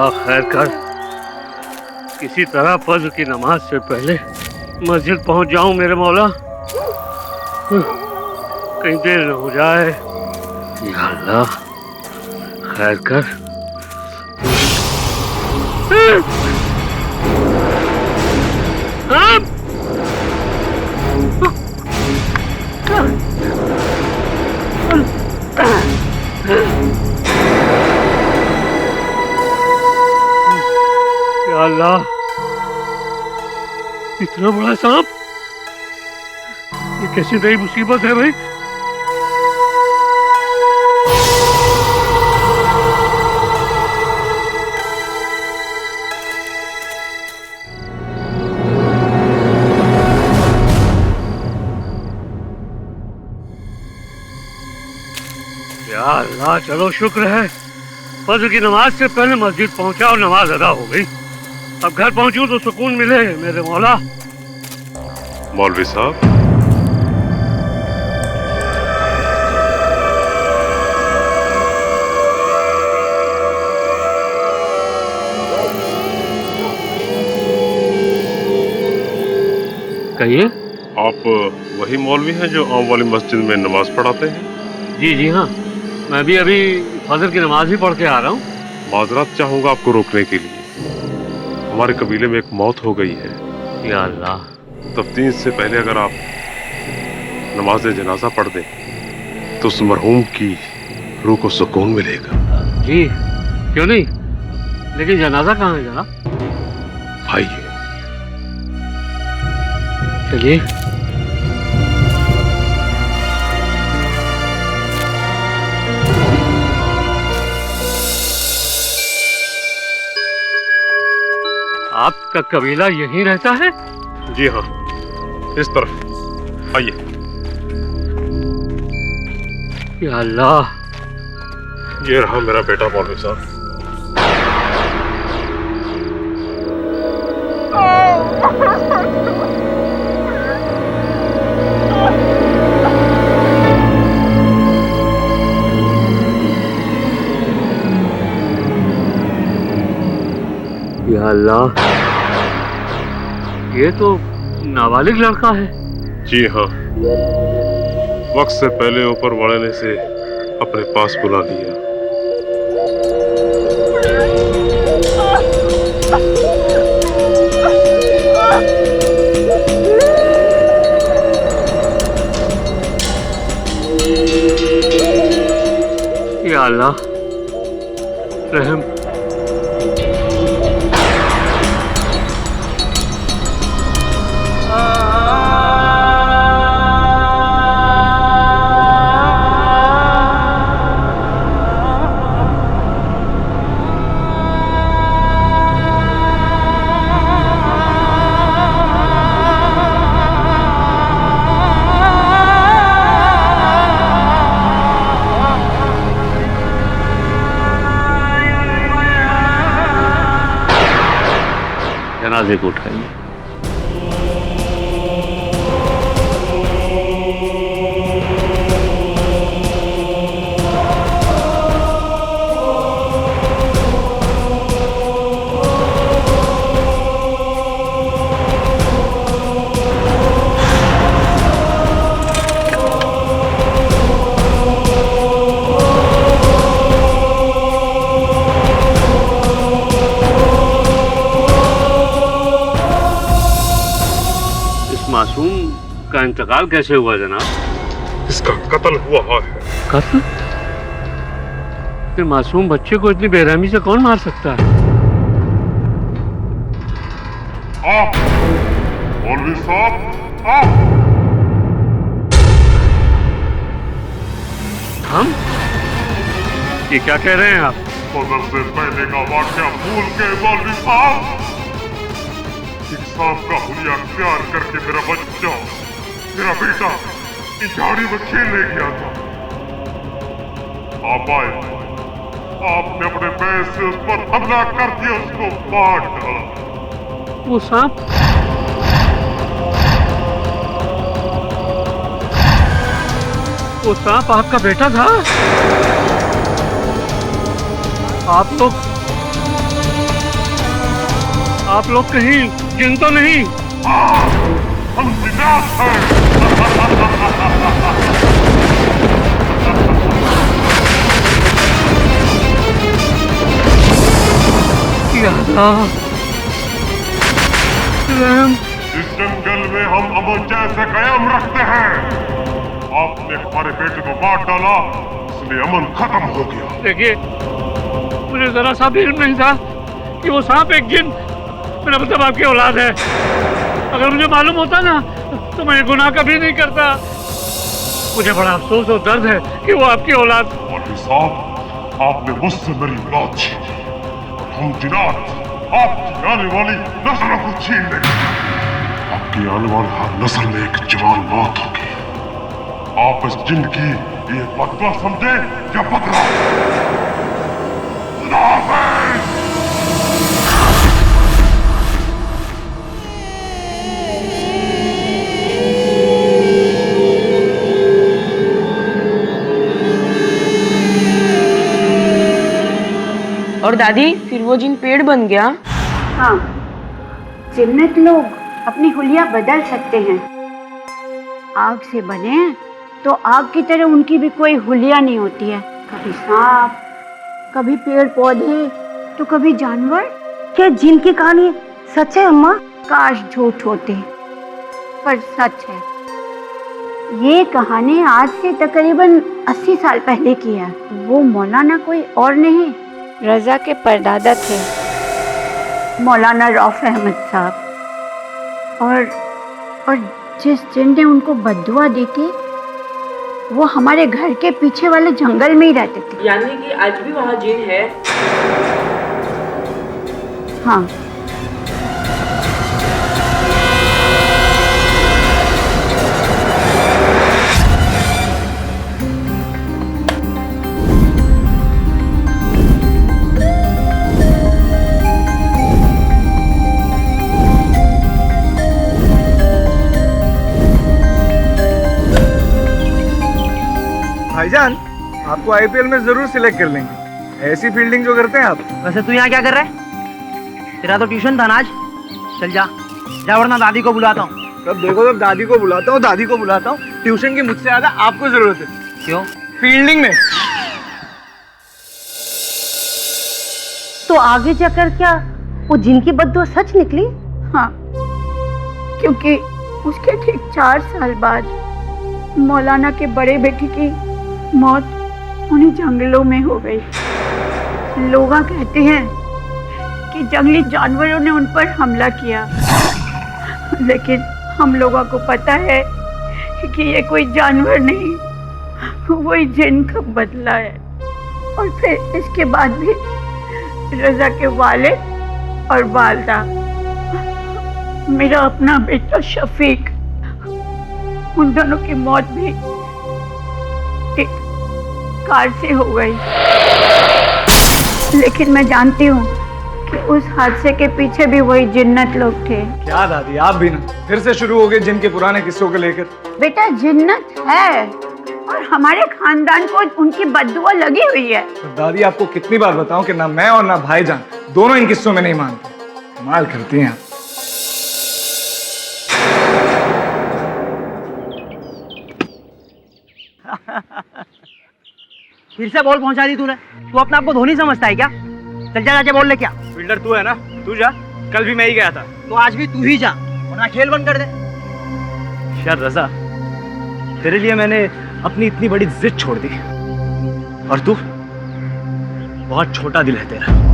अल्लाह खैर कर, किसी तरह फज्र की नमाज से पहले मस्जिद पहुंच जाऊं मेरे मौला, कहीं देर न हो जाए। या अल्लाह खैर कर। या अल्लाह, इतना बड़ा सांप, ये कैसी नई मुसीबत है भाई। या अल्लाह, चलो शुक्र है फज्र की नमाज से पहले मस्जिद पहुंचा और नमाज अदा हो गई। अब घर पहुंचूं तो सुकून मिले मेरे मौला। मौलवी साहब, कहिए। आप वही मौलवी हैं जो आम वाली मस्जिद में नमाज पढ़ाते हैं? जी जी हाँ, मैं भी अभी फजर की नमाज ही पढ़ के आ रहा हूँ। माजरत चाहूंगा आपको रोकने के लिए, हमारे कबीले में एक मौत हो गई है। या अल्लाह। तफ्तीश से पहले अगर आप नमाज जनाजा पढ़ दें तो उस मरहूम की रूह को सुकून मिलेगा। जी क्यों नहीं, लेकिन जनाजा कहाँ है जनाब? आइए। चलिए। आपका कबीला यहीं रहता है? जी हाँ, इस तरफ आइए। या अल्लाह। ये रहा मेरा बेटा मौलवी साहब। या अल्लाह, ये तो नाबालिग लड़का है। जी हाँ, वक्त से पहले ऊपर वाले ने से अपने पास बुला लिया। या अल्लाह रहम। जनाजे को उठाइए। मासूम का इंतकाल कैसे हुआ जनाब? इसका कत्ल हुआ है। कत्ल? मासूम बच्चे को इतनी बेरहमी से कौन मार सकता है? मौलवी साहब, हम? ये क्या कह रहे हैं आप? फजर से पहले का वाक़या भूल के मौलवी साहब, एक सांप का हुलिया अख्तियार करके मेरा बच्चा, मेरा बेटा इस झाड़ी में खेलने गया था। आप आए, आपने अपने पैर से उस पर हमला कर दिया, उसको मार डाला। वो सांप? वो सांप आपका बेटा था? आप लोग आप लोग कहीं जिन तो नहीं? हाँ, हम जिन्नात हैं। या अल्लाह, रहम। इस जंगल में हम अमन जैसे कयाम रखते हैं। आपने हमारे बेटे को मार डाला, इसलिए अमन खत्म हो गया। देखिए, मुझे जरा सा भी इल्म नहीं था कि वो सांप एक जिन, मेरा मतलब आपकी औलाद है। अगर मुझे मालूम होता ना तो मैं ये गुनाह कभी नहीं करता। मुझे बड़ा अफसोस और दर्द है कि वो आपकी औलाद। मौलवी साहब, आपने मुझसे मेरी औलाद छीनी और हम जिन्नात आपकी आने वाली नस्लों को छीन लेंगे। आपकी आने वाली हर नस्ल में एक जवान मौत होगी। आप इस जिन की ये बदला समझे या बदला? खुदा हाफिज। और दादी, फिर वो जिन पेड़ बन गया? हाँ, जिन्नत लोग अपनी हुलिया बदल सकते हैं। आग से बने हैं तो आग की तरह उनकी भी कोई हुलिया नहीं होती है। कभी सांप, कभी पेड़ पौधे, तो कभी जानवर। क्या जिन की कहानी सच है अम्मा? काश झूठ होते, पर सच है। ये कहानी आज से तकरीबन 80 साल पहले की है। वो मौलाना कोई और नहीं, रजा के परदादा थे, मौलाना रौफ अहमद साहब। और जिस जिन ने उनको बद्दुआ दी थी वो हमारे घर के पीछे वाले जंगल में ही रहते थे। यानी कि आज भी वहाँ जिन है? हाँ। भाईजान, आपको आईपीएल में जरूर सिलेक्ट कर लेंगे। ऐसी फील्डिंग जो करते हैं आप। वैसे तू यहाँ क्या कर रहा है? तेरा तो ट्यूशन था ना आज। चल जा जा, वरना दादी को बुलाता हूँ। तब देखो, तब दादी को बुलाता हूँ, दादी को बुलाता हूँ। ट्यूशन की मुझसे ज्यादा आपको जरूरत है। क्यों? फील्डिंग में। तो आगे जाकर क्या वो जिन की बद्दुआ सच निकली? हाँ, क्योंकि उसके ठीक 4 साल बाद मौलाना के बड़े बेटे की मौत उन्हीं जंगलों में हो गई। लोग कहते हैं कि जंगली जानवरों ने उन पर हमला किया, लेकिन हम लोगों को पता है कि ये कोई जानवर नहीं, वही जिन का बदला है। और फिर इसके बाद भी रजा के वालिद और वालदा, मेरा अपना बेटा शफीक, उन दोनों की मौत भी एक कार से हो गई। लेकिन मैं जानती हूँ कि उस हादसे के पीछे भी वही जिन्नत लोग थे। क्या दादी, आप भी ना फिर से शुरू हो गए जिन के पुराने किस्सों को लेकर। बेटा, जिन्नत है और हमारे खानदान को उनकी बद्दुआ लगी हुई है। तो दादी, आपको कितनी बार बताऊं कि ना मैं और ना भाईजान दोनों इन किस्सों में नहीं मानते। कमाल करती हैं आप। फिर से बॉल पहुंचा दी तूने। तू अपने आप को धोनी समझता है क्या? चल जा, जाके बॉल ले क्या। फील्डर तू है ना, तू जा। कल भी मैं ही गया था। तो आज भी तू ही जा, वरना खेल बंद कर दे। यार रजा, तेरे लिए मैंने अपनी इतनी बड़ी जिद छोड़ दी, और तू, बहुत छोटा दिल है तेरा।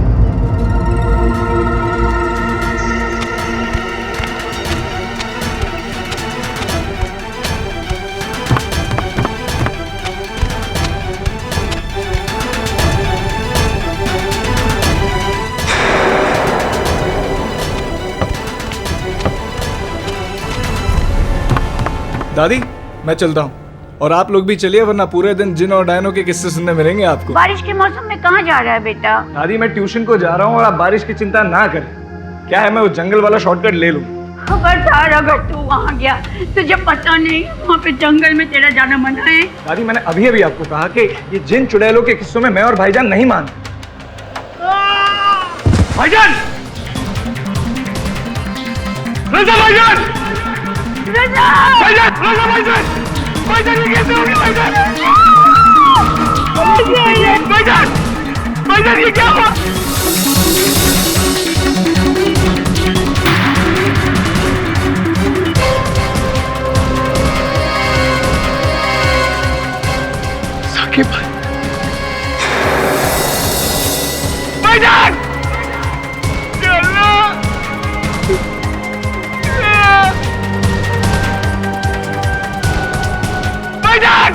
दादी, मैं चलता हूँ और आप लोग भी चलिए, वरना पूरे दिन जिन और डायनों के किस्से सुनने मिलेंगे आपको। बारिश के मौसम में कहाँ जा रहा है बेटा? दादी, मैं ट्यूशन को जा रहा हूँ और आप बारिश की चिंता ना करें। क्या है, मैं वो जंगल वाला शॉर्टकट ले लूँ। खबरदार, अगर तू वहाँ गया तुझे पता नहीं वहाँ पे जंगल में तेरा जाना मना है। दादी, मैंने अभी अभी आपको कहा कि ये जिन चुड़ैलों के किस्सों में मैं और भाईजान नहीं मानते। भाईजान! रजा भाईजान! रजा! भाईजान! रजा भाईजान! भाईजान ये कैसे हो गया भाईजान? भाईजान! भाईजान ये क्या हुआ? साकिब भाई! भाईजान! या अल्लाह! भाईजान!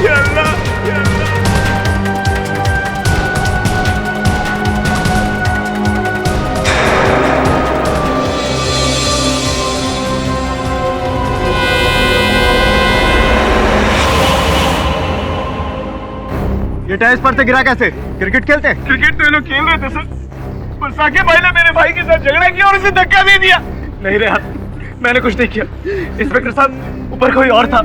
या अल्लाह! या अल्लाह! ये टाइल्स पर से गिरा कैसे? क्रिकेट खेलते हैं? क्रिकेट तो ये लोग खेल रहे थे सर, पर साकिब भाई ने मेरे भाई के साथ झगड़ा किया और उसे धक्का दे दिया। नहीं रे यार, मैंने कुछ नहीं किया। इंस्पेक्टर साहब, ऊपर कोई और था,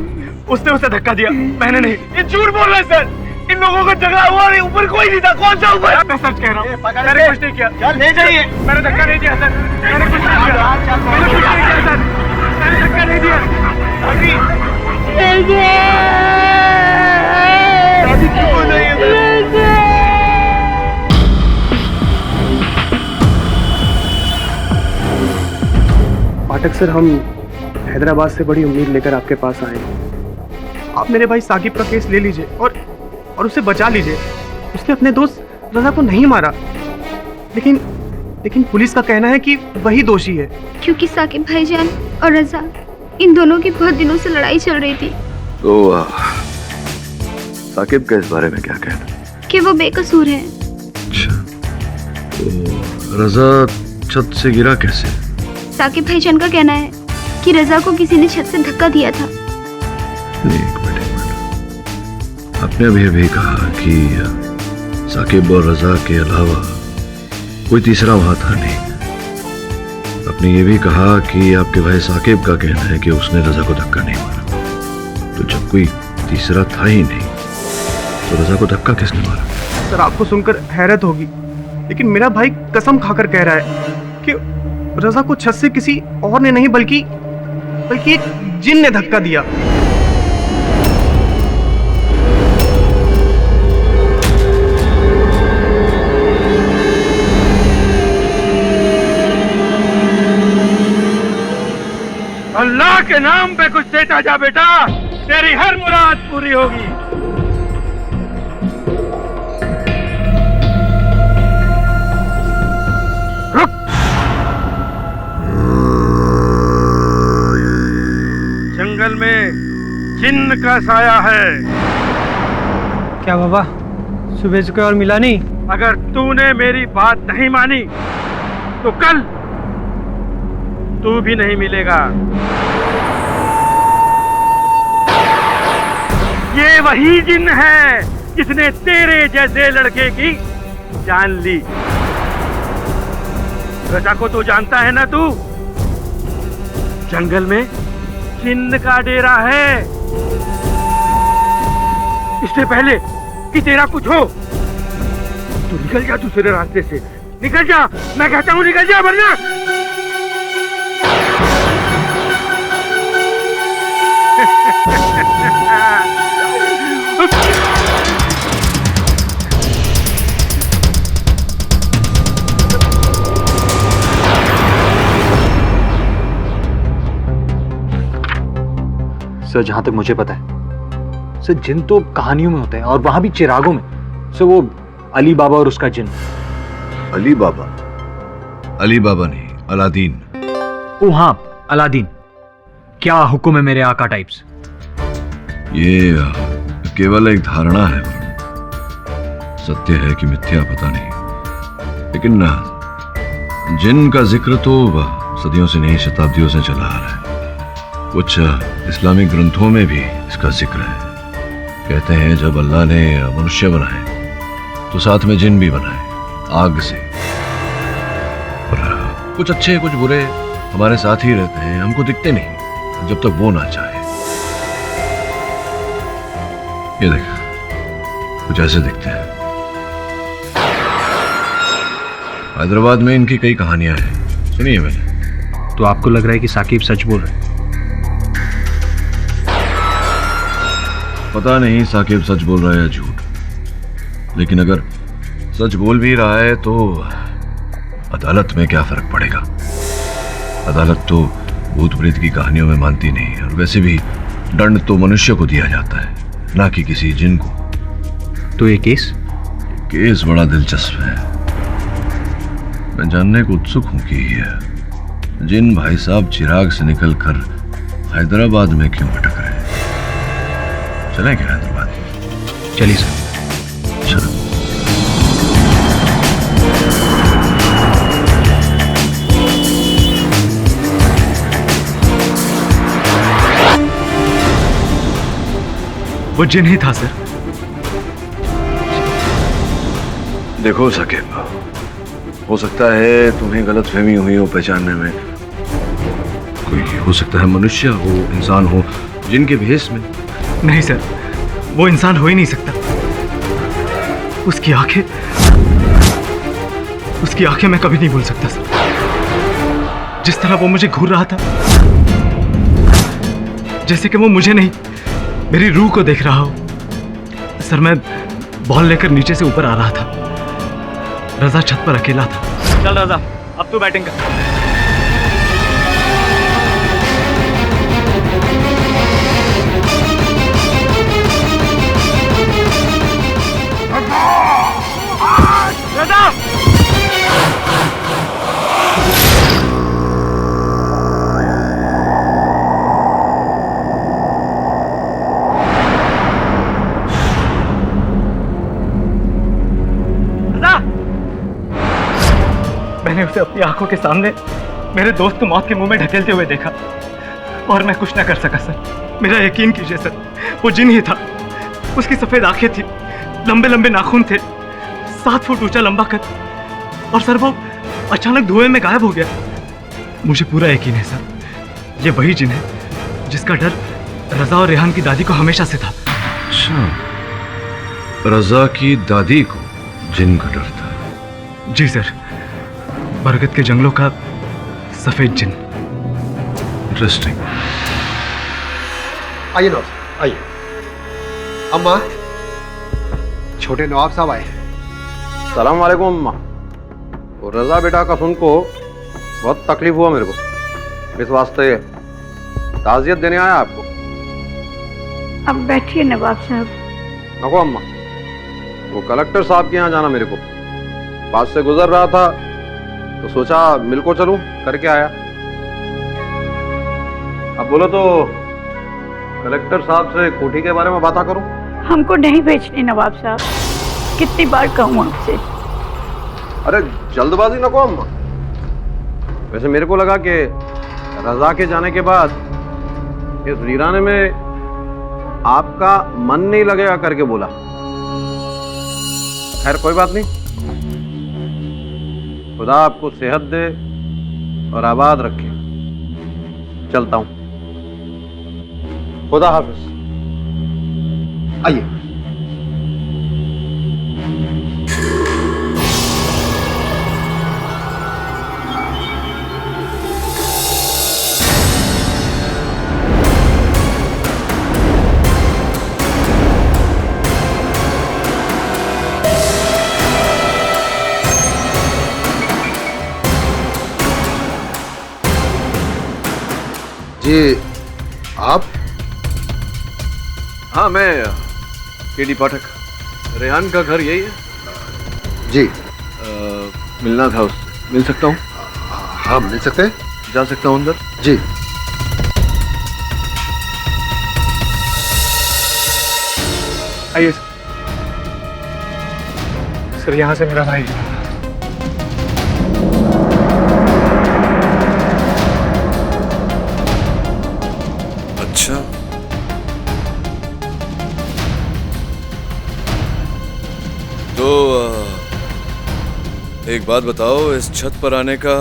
उसने उसे धक्का दिया, मैंने नहीं। ये झूठ बोल रहे हैं सर, इन लोगों का झगड़ा हुआ और ऊपर कोई नहीं था। कौन सा ऊपर? मैं सच कह रहा हूँ, मैंने कुछ नहीं किया। ले जाइए। मैंने धक्का नहीं दिया सर, मैंने कुछ नहीं किया। मैंने कुछ नहीं किया सर, मैंने धक्का नहीं दिया। दादी क्यों बोल रही है? पाठक सर, हम हैदराबाद से बड़ी उम्मीद लेकर आपके पास आए। आप मेरे भाई साकिब का केस ले लीजिए और उसे बचा लीजिए। उसने अपने दोस्त रजा को नहीं मारा, लेकिन पुलिस का कहना है कि वही दोषी है। क्योंकि साकिब भाईजान और रजा, इन दोनों की बहुत दिनों से लड़ाई चल रही थी। तो साकिब का इस बारे में क्या कहना? कि वो बेकसूर है। अच्छा, तो रजा छत से गिरा कैसे? साकिब भाईजान का कहना है कि रजा को किसी ने छत से धक्का दिया था। एक मिनट। आपने अभी कहा कि साकिब और रजा के अलावा कोई तीसरा वहां था नहीं। आपने ये भी कहा कि आपके भाई साकिब का कहना है कि उसने रजा को धक्का नहीं मारा। तो जब कोई तीसरा था ही नहीं, तो रजा को धक्का किसने मारा? सर, आपको सुनकर हैरत होगी, लेकिन मेरा भाई कसम खाकर कह रहा है कि रजा को छत से किसी और ने नहीं बल्कि एक जिन ने धक्का दिया। अल्लाह के नाम पे कुछ देता जा बेटा, तेरी हर मुराद पूरी होगी। रुक। जंगल में जिन्न का साया है। क्या बाबा, सुबह से कोई और मिला नहीं? अगर तूने मेरी बात नहीं मानी तो कल तू भी नहीं मिलेगा। ये वही जिन्न है जिसने तेरे जैसे लड़के की जान ली। रजा को तो जानता है ना तू? जंगल में जिन्न का डेरा है। इससे पहले कि तेरा कुछ हो, तू निकल जा दूसरे रास्ते से। निकल जा, मैं कहता हूँ निकल जा, वरना सर, जहां तक मुझे पता है सर, जिन तो कहानियों में होते हैं और वहां भी चिरागों में। सर, वो अली बाबा और उसका जिन। अली बाबा? अली बाबा नहीं, अलादीन। ओ हाँ, अलादीन। क्या हुक्म है मेरे आका टाइप्स? ये केवल एक धारणा है, सत्य है कि मिथ्या पता नहीं। लेकिन जिन का जिक्र तो सदियों से नहीं, शताब्दियों से चला आ रहा है। कुछ इस्लामिक ग्रंथों में भी इसका जिक्र है। कहते हैं जब अल्लाह ने मनुष्य बनाए तो साथ में जिन भी बनाए, आग से। और कुछ अच्छे कुछ बुरे हमारे साथ ही रहते हैं, हमको दिखते नहीं जब तक वो ना चाहे। ये देख, कुछ ऐसे दिखते हैं। हैदराबाद में इनकी कई कहानियां हैं, सुनी है मैंने। तो आपको लग रहा है कि साकिब सच बोल रहे हैं? पता नहीं साकिब सच बोल रहा है या झूठ, लेकिन अगर सच बोल भी रहा है तो अदालत में क्या फर्क पड़ेगा। अदालत तो भूत प्रेत की कहानियों में मानती नहीं, और वैसे भी दंड तो मनुष्य को दिया जाता है, ना कि किसी जिन को। तो ये केस बड़ा दिलचस्प है। मैं जानने को उत्सुक हूं कि जिन भाई साहब चिराग से निकलकर हैदराबाद में क्यों भटक रहे हैं। चलें क्या हैदराबाद? चलिए सर। चलो। वो जिन ही था सर। देखो साकिब, हो सकता है तुम्हें गलतफहमी हुई हो पहचानने में। कोई हो सकता है मनुष्य हो, इंसान हो, जिनके भेष में। नहीं सर, वो इंसान हो ही नहीं सकता। उसकी आंखें मैं कभी नहीं भूल सकता सर। जिस तरह वो मुझे घूर रहा था, जैसे कि वो मुझे नहीं, मेरी रूह को देख रहा हो। सर, मैं बॉल लेकर नीचे से ऊपर आ रहा था। रजा छत पर अकेला था। चल रजा, अब तू बैटिंग कर। मैंने उसे अपनी आंखों के सामने मेरे दोस्त को मौत के मुंह में ढकेलते हुए देखा, और मैं कुछ न कर सका सर। मेरा यकीन कीजिए सर, वो जिन ही था। उसकी सफेद आंखें थी, लंबे लंबे नाखून थे, 7 फुट ऊंचा लंबा कद, और सर वो अचानक धुएं में गायब हो गया। मुझे पूरा यकीन है सर, ये वही जिन है जिसका डर रजा और रेहान की दादी को हमेशा से था। अच्छा, रजा की दादी को जिन का डर था? जी सर, बरगद के जंगलों का सफेद जिन। इंटरेस्टिंग। आइए नवाब, आइए। अम्मा, छोटे नवाब साहब आए। सलाम वालेकुम अम्मा। वो रजा बेटा का सुन को बहुत तकलीफ हुआ मेरे को, इस वास्ते ताज़ियत देने आया आपको। अब बैठिए नवाब साहब। नको अम्मा, वो कलेक्टर साहब के यहाँ जाना मेरे को। पास से गुजर रहा था तो सोचा मिल को चलूं, करके आया। अब बोलो तो कलेक्टर साहब से कोठी के बारे में बात करूं? हमको नहीं भेजनी नवाब साहब, कितनी बार कहूँ आपसे। अरे जल्दबाजी नको अम्मा। वैसे मेरे को लगा कि रजा के जाने के बाद इस वीराने में आपका मन नहीं लगेगा करके बोला। खैर कोई बात नहीं, खुदा आपको सेहत दे और आबाद रखे। चलता हूं, खुदा हाफिज। आइए। जी आप? हाँ, मैं केडी पाठक। रेहान का घर यही है? जी। मिलना था उससे, मिल सकता हूँ? हाँ मिल सकते हैं। जा सकता हूँ अंदर? जी। आइए सर, यहाँ से मेरा भाई। अच्छा, तो एक बात बताओ, इस छत पर आने का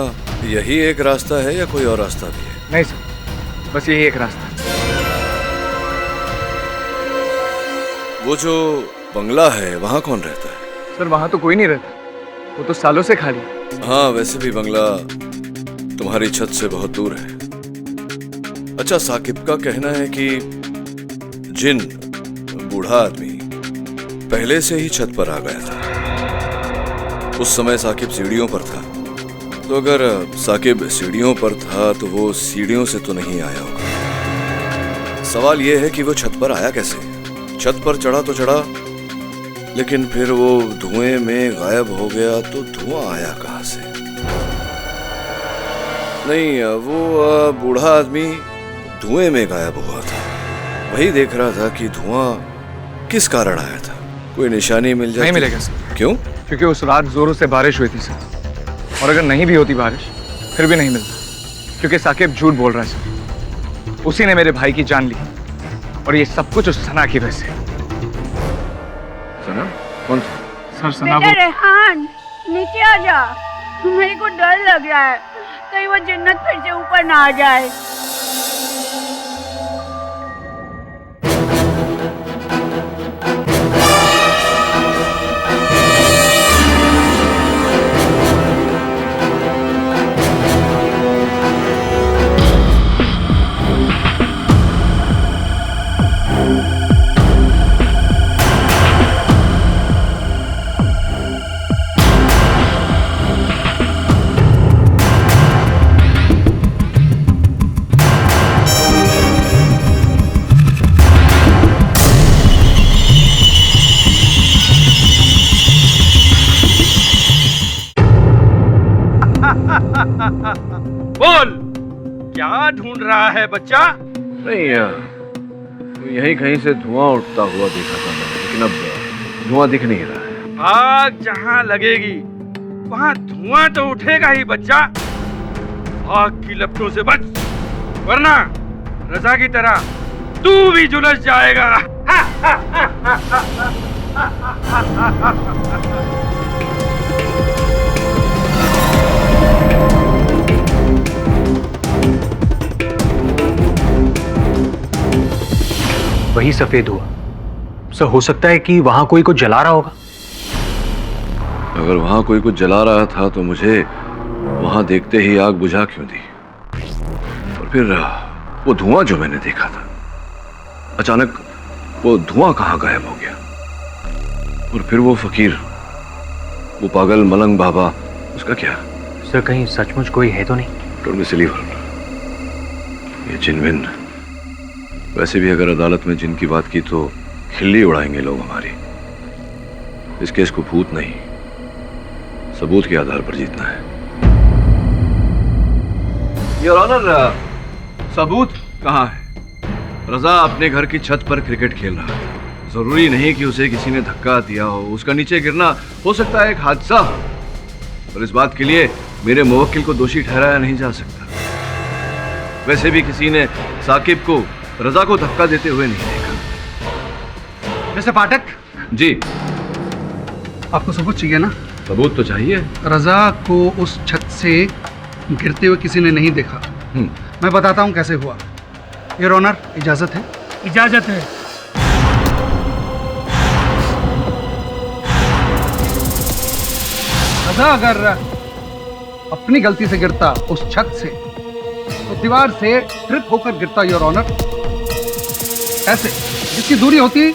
यही एक रास्ता है या कोई और रास्ता भी है? नहीं सर, बस यही एक रास्ता। वो जो बंगला है वहाँ कौन रहता है? सर वहाँ तो कोई नहीं रहता, वो तो सालों से खाली है। हाँ, वैसे भी बंगला तुम्हारी छत से बहुत दूर है। अच्छा, साकिब का कहना है कि जिन बूढ़ा आदमी पहले से ही छत पर आ गया था। उस समय साकिब सीढ़ियों पर था, तो अगर साकिब सीढ़ियों पर था तो वो सीढ़ियों से तो नहीं आया होगा। सवाल यह है कि वो छत पर आया कैसे? छत पर चढ़ा तो चढ़ा, लेकिन फिर वो धुएं में गायब हो गया, तो धुआं आया कहां से? नहीं, वो बूढ़ा आदमी धुएं में गायब हुआ था। वही देख रहा था कि धुआं किस कारण आया था। कोई निशानी मिल जाए? नहीं मिलेगा सर। क्यों? क्योंकि उस रात जोरों से बारिश हुई थी सर, और अगर नहीं भी होती बारिश फिर भी नहीं मिलता, क्योंकि साकिब झूठ बोल रहा है सर। उसी ने मेरे भाई की जान ली, और ये सब कुछ उस सना की वजह से। सना? कौन सा? सर सना बेटा रेहान, नीचे आ जा। मेरे को डर लग रहा है, कहीं वो जन्नत फिर से ऊपर ना आ जाए। बोल, क्या ढूंढ रहा है बच्चा? नहीं, यहीं कहीं से धुआं उठता हुआ देखा था मैंने, लेकिन अब धुआं दिख नहीं रहा है। आग जहां लगेगी वहां धुआं तो उठेगा ही बच्चा। आग की लपटों से बच, वरना रजा की तरह तू भी झुलस जाएगा। वही सफेद हुआ सर। हो सकता है कि वहां कोई कुछ जला रहा होगा। अगर वहां कोई कुछ जला रहा था तो मुझे वहां देखते ही आग बुझा क्यों दी? और फिर वो धुआं जो मैंने देखा था, अचानक वो धुआं कहां गायब हो गया? और फिर वो फकीर, वो पागल मलंग बाबा, उसका क्या? सर कहीं सचमुच कोई है तो नहीं? डोंट बी सिली वरुण, ये जिन विन। वैसे भी अगर अदालत में जिन की बात की तो खिल्ली उड़ाएंगे लोग हमारी। इस केस को भूत नहीं, सबूत के आधार पर जीतना है। योर ऑनर, सबूत कहां है? रजा अपने घर की छत पर क्रिकेट खेल रहा था। जरूरी नहीं कि उसे किसी ने धक्का दिया हो। उसका नीचे गिरना हो सकता है एक हादसा, और इस बात के लिए मेरे मुवक्किल को दोषी ठहराया नहीं जा सकता। वैसे भी किसी ने साकिब को रजा को धक्का देते हुए नहीं देखा। मिस्टर पाठक जी, आपको सबूत चाहिए ना? सबूत तो चाहिए। रजा को उस छत से गिरते हुए किसी ने नहीं देखा। मैं बताता हूँ कैसे हुआ। योर ऑनर, इजाजत है? इजाजत है। रजा अगर अपनी गलती से गिरता उस छत से, तो दीवार से ट्रिप होकर गिरता योर ऑनर, ऐसे, जिसकी दूरी होती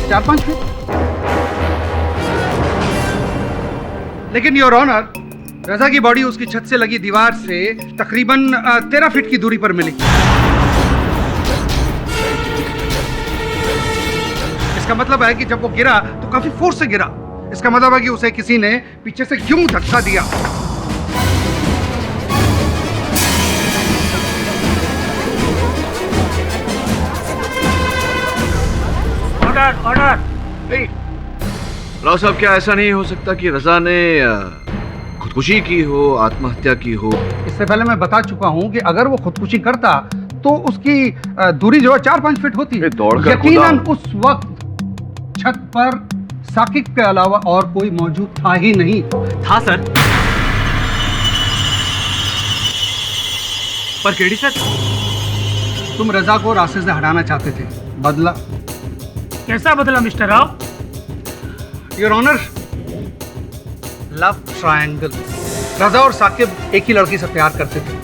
4-5 फीट। लेकिन योर ऑनर, रजा की बॉडी उसकी छत से लगी दीवार से तकरीबन 13 फीट की दूरी पर मिली। इसका मतलब है कि जब वो गिरा तो काफी फोर्स से गिरा। इसका मतलब है कि उसे किसी ने पीछे से यूं धक्का दिया। ऑर्डर। नहीं राव साहब, क्या ऐसा नहीं हो सकता कि रजा ने खुदकुशी की हो, आत्महत्या की हो? इससे पहले मैं बता चुका हूं कि अगर वो खुदकुशी करता तो उसकी दूरी जो है 4-5 फीट होती। यकीनन उस वक्त छत पर साकिब के अलावा और कोई मौजूद था ही नहीं। था सर, पर केडी सर, तुम रजा को रास्ते से हटाना चाहते थे। बदला? कैसा बदला Mr Rao? Your honour, love triangle. Raza और साकिब एक ही लड़की से प्यार करते थे।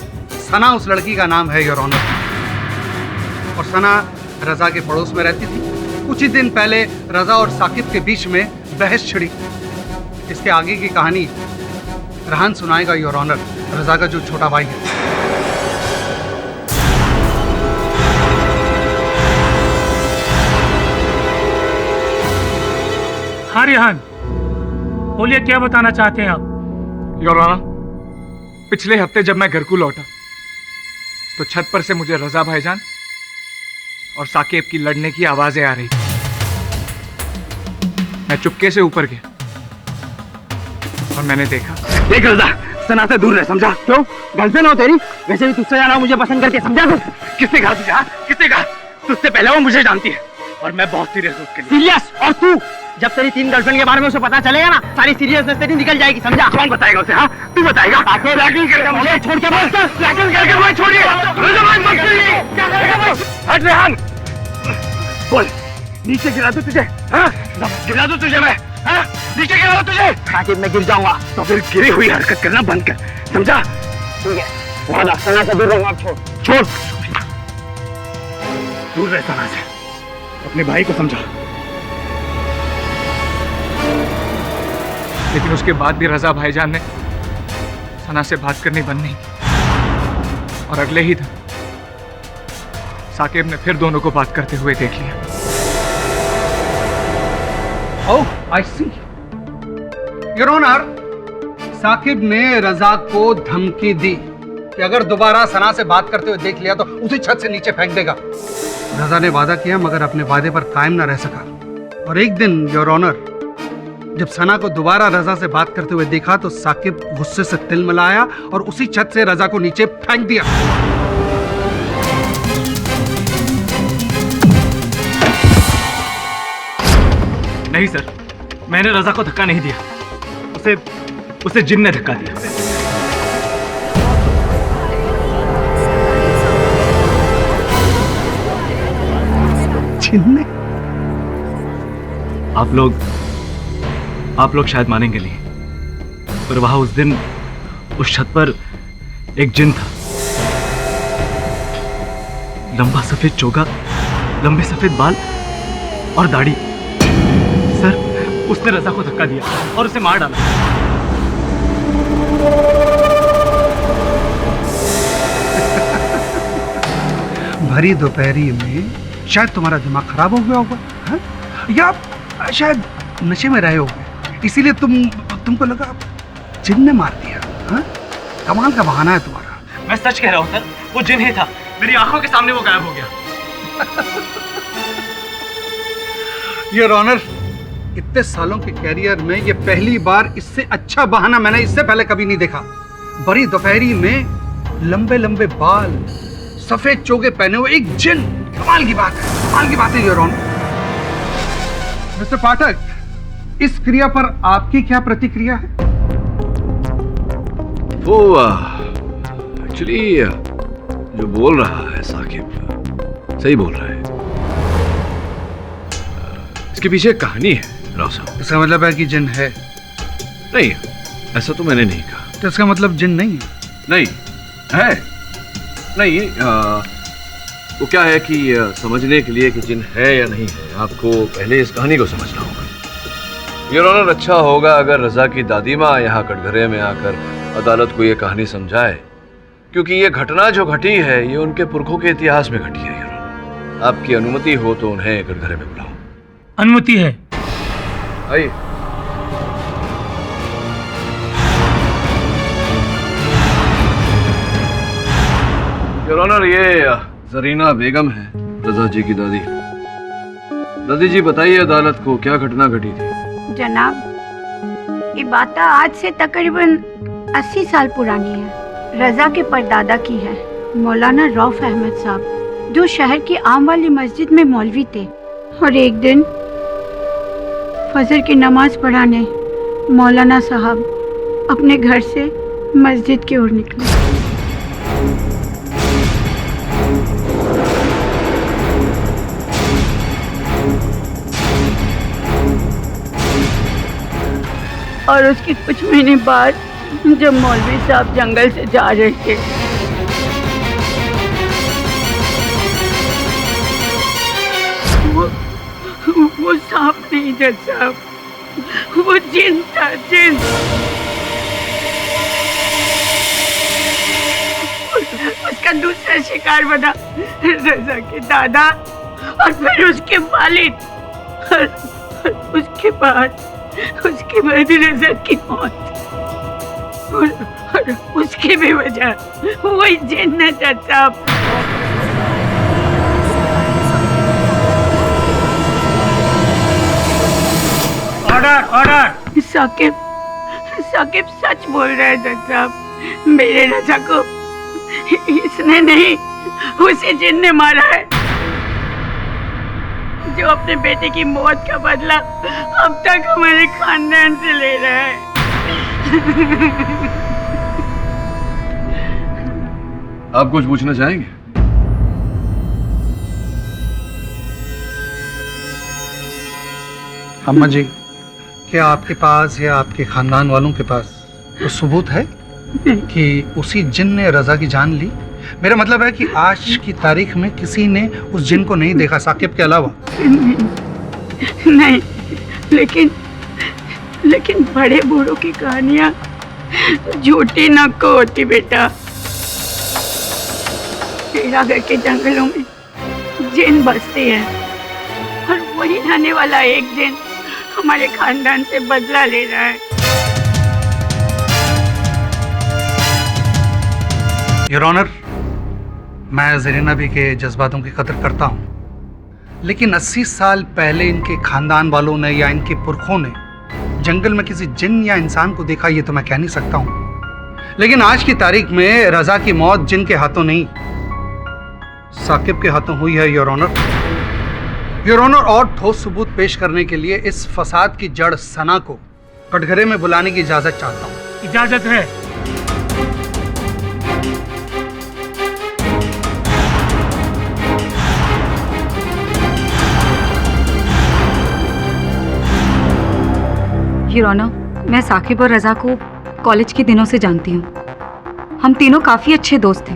सना उस लड़की का नाम है, योर ऑनर। और सना रजा के पड़ोस में रहती थी। कुछ ही दिन पहले रजा और साकिब के बीच में बहस छिड़ी। इसके आगे की कहानी रहन सुनाएगा योर ऑनर, रजा का जो छोटा भाई है। हाँ रिहान, बोलिए क्या बताना चाहते हैं आप? योर ऑनर, पिछले हफ्ते जब मैं घर को लौटा तो छत पर से मुझे रजा भाईजान और साकिब की लड़ने की आवाजें आ रही थी। मैं चुपके से ऊपर गया और मैंने देखा। देख रजा, सना से दूर रह, समझा? क्यों? गर्लफ्रेंड हो तेरी? वैसे भी तुझसे ज्यादा मुझे पसंद करके, समझा तू? किसने कहा तुझे? किसने कहा? तुझसे पहले वो मुझे जानती है और मैं बहुत सीरियस हूँ उसके लिए। सीरियस? और तू? जब तेरी 3 गर्लफ्रेंड के बारे में उसे पता चलेगा ना, सारी सीरियसनेस तेरी निकल जाएगी, समझा? कौन बताएगा उसे? हाँ, तू बताएगा? रैगिंग करके मुझे छोड़ के बोल, रैगिंग करके मुझे छोड़िए। हट रेहान, बोल, नीचे गिरा दूं तुझे? हाँ, गिरा दूं तुझे मैं? हाँ, नीचे गिरा दूं तुझे? साकिब मैं गिर जाऊंगा तो फिर गिरी हुई हरकत करना बंद कर, समझा? ठीक है, वादा, सना से दूर रहूंगा। छोड़ छोड़, दूर रह सना से, अपने भाई को समझा। लेकिन उसके बाद भी रजा भाईजान ने सना से बात करनी बंद नहीं की और अगले ही दिन साकिब ने फिर दोनों को बात करते हुए देख लिया। ओह, आई सी। योर ऑनर, साकिब ने रजा को धमकी दी कि अगर दोबारा सना से बात करते हुए देख लिया तो उसी छत से नीचे फेंक देगा। रजा ने वादा किया मगर अपने वादे पर कायम न रह सका। और एक दिन योर ऑनर, जब सना को दोबारा रजा से बात करते हुए देखा तो साकिब गुस्से से तिलमिलाया और उसी छत से रजा को नीचे फेंक दिया। नहीं सर, मैंने रजा को धक्का नहीं दिया, उसे जिन ने धक्का दिया। जिन ने? आप लोग शायद मानेंगे नहीं, पर वहां उस दिन उस छत पर एक जिन था। लंबा सफेद चोगा, लंबे सफेद बाल और दाढ़ी। सर, उसने रजा को धक्का दिया और उसे मार डाला। भरी दोपहरी में शायद तुम्हारा दिमाग खराब हो गया होगा, हाँ? या शायद नशे में रहे होगे, इसीलिए तुमको लगा जिन ने मार दिया, हाँ? कमाल का बहाना है तुम्हारा। मैं सच कह रहा हूं सर, वो जिन ही था, मेरी आंखों के सामने वो गायब हो गया। योर ऑनर, इतने सालों के कैरियर में ये पहली बार इससे अच्छा बहाना मैंने इससे पहले कभी नहीं देखा। बड़ी दोपहरी में लंबे लंबे बाल, सफेद चोगे पहने हुए एक जिन, कमाल की बात है, कमाल की बात है योर ऑनर। मिस्टर पाठक, इस क्रिया पर आपकी क्या प्रतिक्रिया है? वो एक्चुअली जो बोल रहा है साकिब सही बोल रहा है। इसके पीछे एक कहानी है राव साहब। इसका मतलब है कि जिन है? नहीं, ऐसा तो मैंने नहीं कहा। तो इसका मतलब जिन नहीं है? नहीं है, नहीं। वो क्या है कि समझने के लिए कि जिन है या नहीं है, आपको पहले इस कहानी को समझना होगा। योर ऑनर, अच्छा होगा अगर रजा की दादी माँ यहाँ कटघरे में आकर अदालत को ये कहानी समझाए, क्योंकि ये घटना जो घटी है ये उनके पुरखों के इतिहास में घटी है। योर ऑनर, आपकी अनुमति हो तो उन्हें कटघरे में बुलाओ। अनुमति है। आइए। योर ऑनर, ये जरीना बेगम है, रजा जी की दादी। दादी जी, बताइए अदालत को क्या घटना घटी थी? जनाब, ये बात आज से तकरीबन 80 साल पुरानी है। रजा के परदादा की है, मौलाना रऊफ अहमद साहब, जो शहर की आम वाली मस्जिद में मौलवी थे। और एक दिन फजर की नमाज पढ़ाने मौलाना साहब अपने घर से मस्जिद की ओर निकले। और उसके कुछ महीने बाद जब मौलवी साहब जंगल से जा रहे थे। वो सांप नहीं जज साहब, वो जिन था, जिन। उसका दूसरा शिकार बना रजा के दादा और फिर उसके वालिद, और उसके बाद रजा की मौत, और उसकी भी वजह वही जिन है जज साहब। Order order. साकिब सच बोल रहे हैं जज साहब, मेरे रजा को इसने नहीं, उसे जिन ने मारा है, जो अपने बेटे की मौत का बदला अब तक हमारे खानदान से ले रहा है। आप कुछ पूछना चाहेंगे? अम्मा जी, क्या आपके पास या आपके खानदान वालों के पास तो सबूत है कि उसी जिन ने रजा की जान ली? मेरा मतलब है कि आज की तारीख में किसी ने उस जिन को नहीं देखा साकिब के अलावा। नहीं, लेकिन बड़े बूढ़ों की कहानियां झूठी न को होती बेटा। तेरागढ़ के जंगलों में जिन बसते हैं, और वही रहने वाला एक जिन हमारे खानदान से बदला ले रहा है। योर ऑनर, मैं ज़रीना भी के जज्बातों की कदर करता हूँ, लेकिन 80 साल पहले इनके खानदान वालों ने या इनके पुरखों ने जंगल में किसी जिन या इंसान को देखा, ये तो मैं कह नहीं सकता हूँ। लेकिन आज की तारीख में रजा की मौत जिन के हाथों नहीं, साकिब के हाथों हुई है योर ऑनर। योर ऑनर, और ठोस सबूत पेश करने के लिए इस फसाद की जड़ सना को कटघरे में बुलाने की इजाजत चाहता हूँ। इजाजत है। योर ऑनर, मैं साकिब और रजा को कॉलेज के दिनों से जानती हूँ। हम तीनों काफी अच्छे दोस्त थे,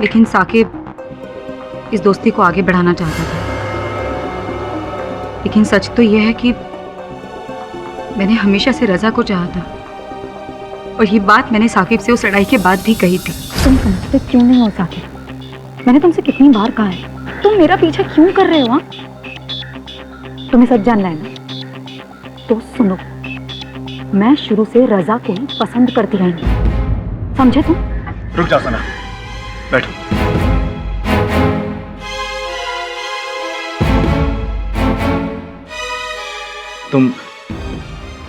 लेकिन साकिब इस दोस्ती को आगे बढ़ाना चाहता था। लेकिन सच तो यह है कि मैंने हमेशा से रजा को चाहा था, और ये बात मैंने साकिब से उस लड़ाई के बाद भी कही थी। तुम समझते क्यों नहीं हो साकिब? मैंने तुमसे कितनी बार कहा है, तुम मेरा पीछा क्यों कर रहे हो? हाँ, तुम्हें सच जानना है ना? तो सुनो, मैं शुरू से रजा को ही पसंद करती रही, समझे तुम? रुक जाओ सना, बैठो।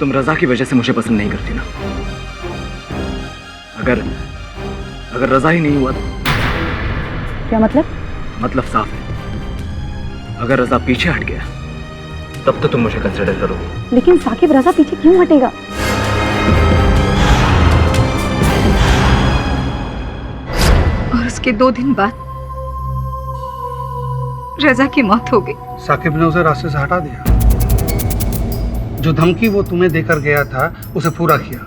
तुम रजा की वजह से मुझे पसंद नहीं करती ना? अगर रजा ही नहीं हुआ तो? क्या मतलब? मतलब साफ है, अगर रजा पीछे हट गया तब तो तुम मुझे कंसिडर करोगे। लेकिन साकिब, रजा पीछे क्यों हटेगा? और उसके 2 दिन बाद रजा की मौत हो गई। साकिब ने उसे रास्ते से हटा दिया। जो धमकी वो तुम्हें देकर गया था उसे पूरा किया।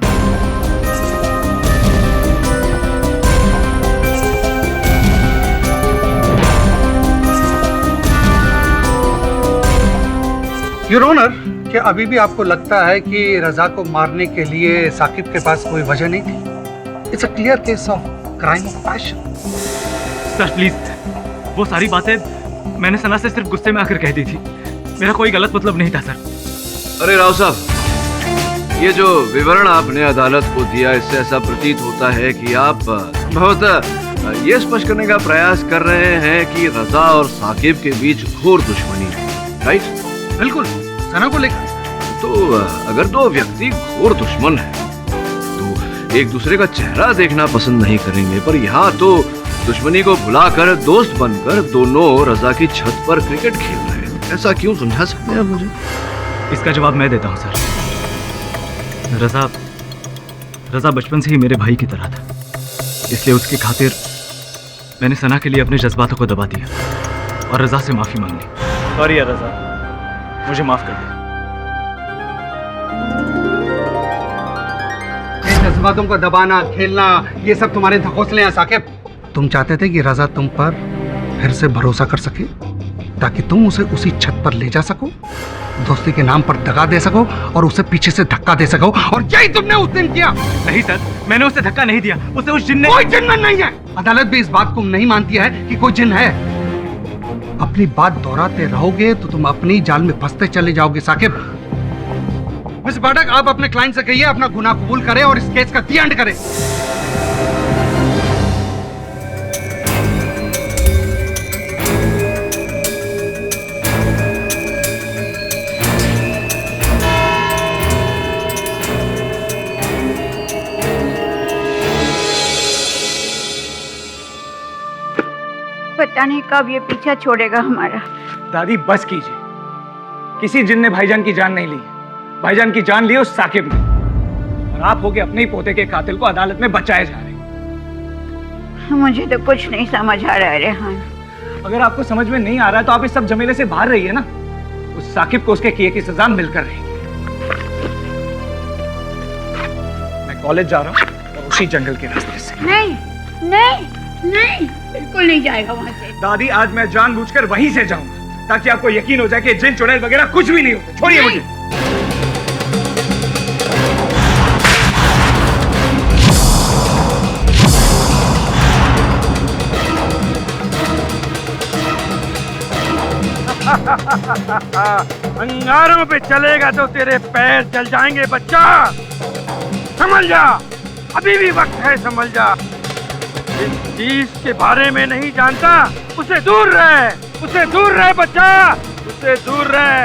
योर ऑनर, क्या अभी भी आपको लगता है कि रजा को मारने के लिए साकिब के पास कोई वजह नहीं थी? It's a clear case of crime of passion. Sir please, वो सारी बातें मैंने सना से सिर्फ गुस्से में आकर कह दी थी। मेरा कोई गलत मतलब नहीं था सर। अरे राव साहब, ये जो विवरण आपने अदालत को दिया, इससे ऐसा प्रतीत होता है कि आप बहुत ये स्पष्ट करने का प्रयास कर रहे हैं कि रजा और साकिब के बीच घोर दुश्मनी है, राइट? बिल्कुल, सना को लेकर। तो अगर 2 व्यक्ति घोर दुश्मन हैं, तो एक दूसरे का चेहरा देखना पसंद नहीं करेंगे, पर यहाँ तो दुश्मनी को भुलाकर दोस्त बनकर दोनों रजा की छत पर क्रिकेट खेल रहे हैं। ऐसा क्यों? समझा सकते हैं मुझे? इसका जवाब मैं देता हूँ सर। रजा बचपन से ही मेरे भाई की तरह था, इसलिए उसकी खातिर मैंने सना के लिए अपने जज्बातों को दबा दिया और रजा से माफी मांग ली। सॉरी यार रजा, मुझे माफ कर दे। जज्बातों को दबाना, खेलना, ये सब तुम्हारे धकोसले हैं साकिब। तुम चाहते थे कि रजा तुम पर फिर से भरोसा कर सके ताकि तुम उसे उसी छत पर ले जा सको, दोस्ती के नाम पर दगा दे सको और उसे पीछे से धक्का दे सको, और यही तुमने उस दिन किया। नहीं सर, मैंने उसे धक्का नहीं दिया, उसे उस जिन ने... कोई जिन्न नहीं है। अदालत भी इस बात को नहीं मानती है कि कोई जिन्न है। अपनी बात दोहराते रहोगे तो तुम अपनी जाल में फंसते चले जाओगे साकिब। मिस पाठक, आप अपने क्लाइंट से कहिए अपना गुनाह कबूल करें और इस केस का दी एंड करें। पता नहीं कब ये पीछा छोड़ेगा हमारा। दादी बस कीजिए, किसी जिन ने भाईजान की जान नहीं ली, भाईजान की जान ली उस साकिब ने, और आप होके अपने ही पोते के कातिल को अदालत में बचाए जा रहे। मुझे तो कुछ नहीं समझ आ रहा है रेहान। अगर आपको समझ में नहीं आ रहा है तो आप इस सब झमेले से बाहर रहिए ना, उस साकिब को उसके किए की सजा मिलकर रहेगी। मैं कॉलेज जा रहा हूँ और उसी जंगल के रास्ते से। नहीं नहीं नहीं, बिल्कुल नहीं जाएगा वहां से। दादी आज मैं जानबूझकर वहीं से जाऊंगा ताकि आपको यकीन हो जाए कि जिन चुड़ैल वगैरह कुछ भी नहीं होते। छोड़िए मुझे। अंगारों पे चलेगा तो तेरे पैर जल जाएंगे बच्चा, समझ जा, अभी भी वक्त है, समझ जा। जिस चीज के बारे में नहीं जानता उसे दूर रहे, उसे दूर रहे बच्चा, उसे दूर रहे।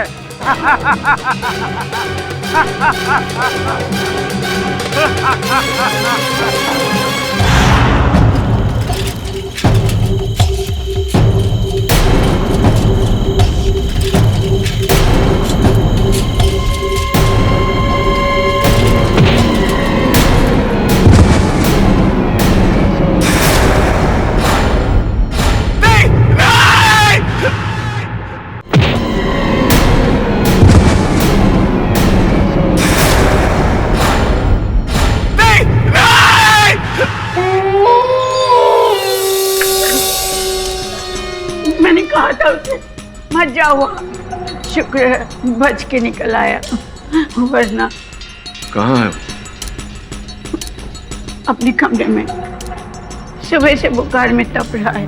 मैंने कहा था उसे मत जाओ वहाँ। शुक्र है बच के निकल आया, वरना। कहाँ है? अपने कमरे में, सुबह से बुखार में तप रहा है।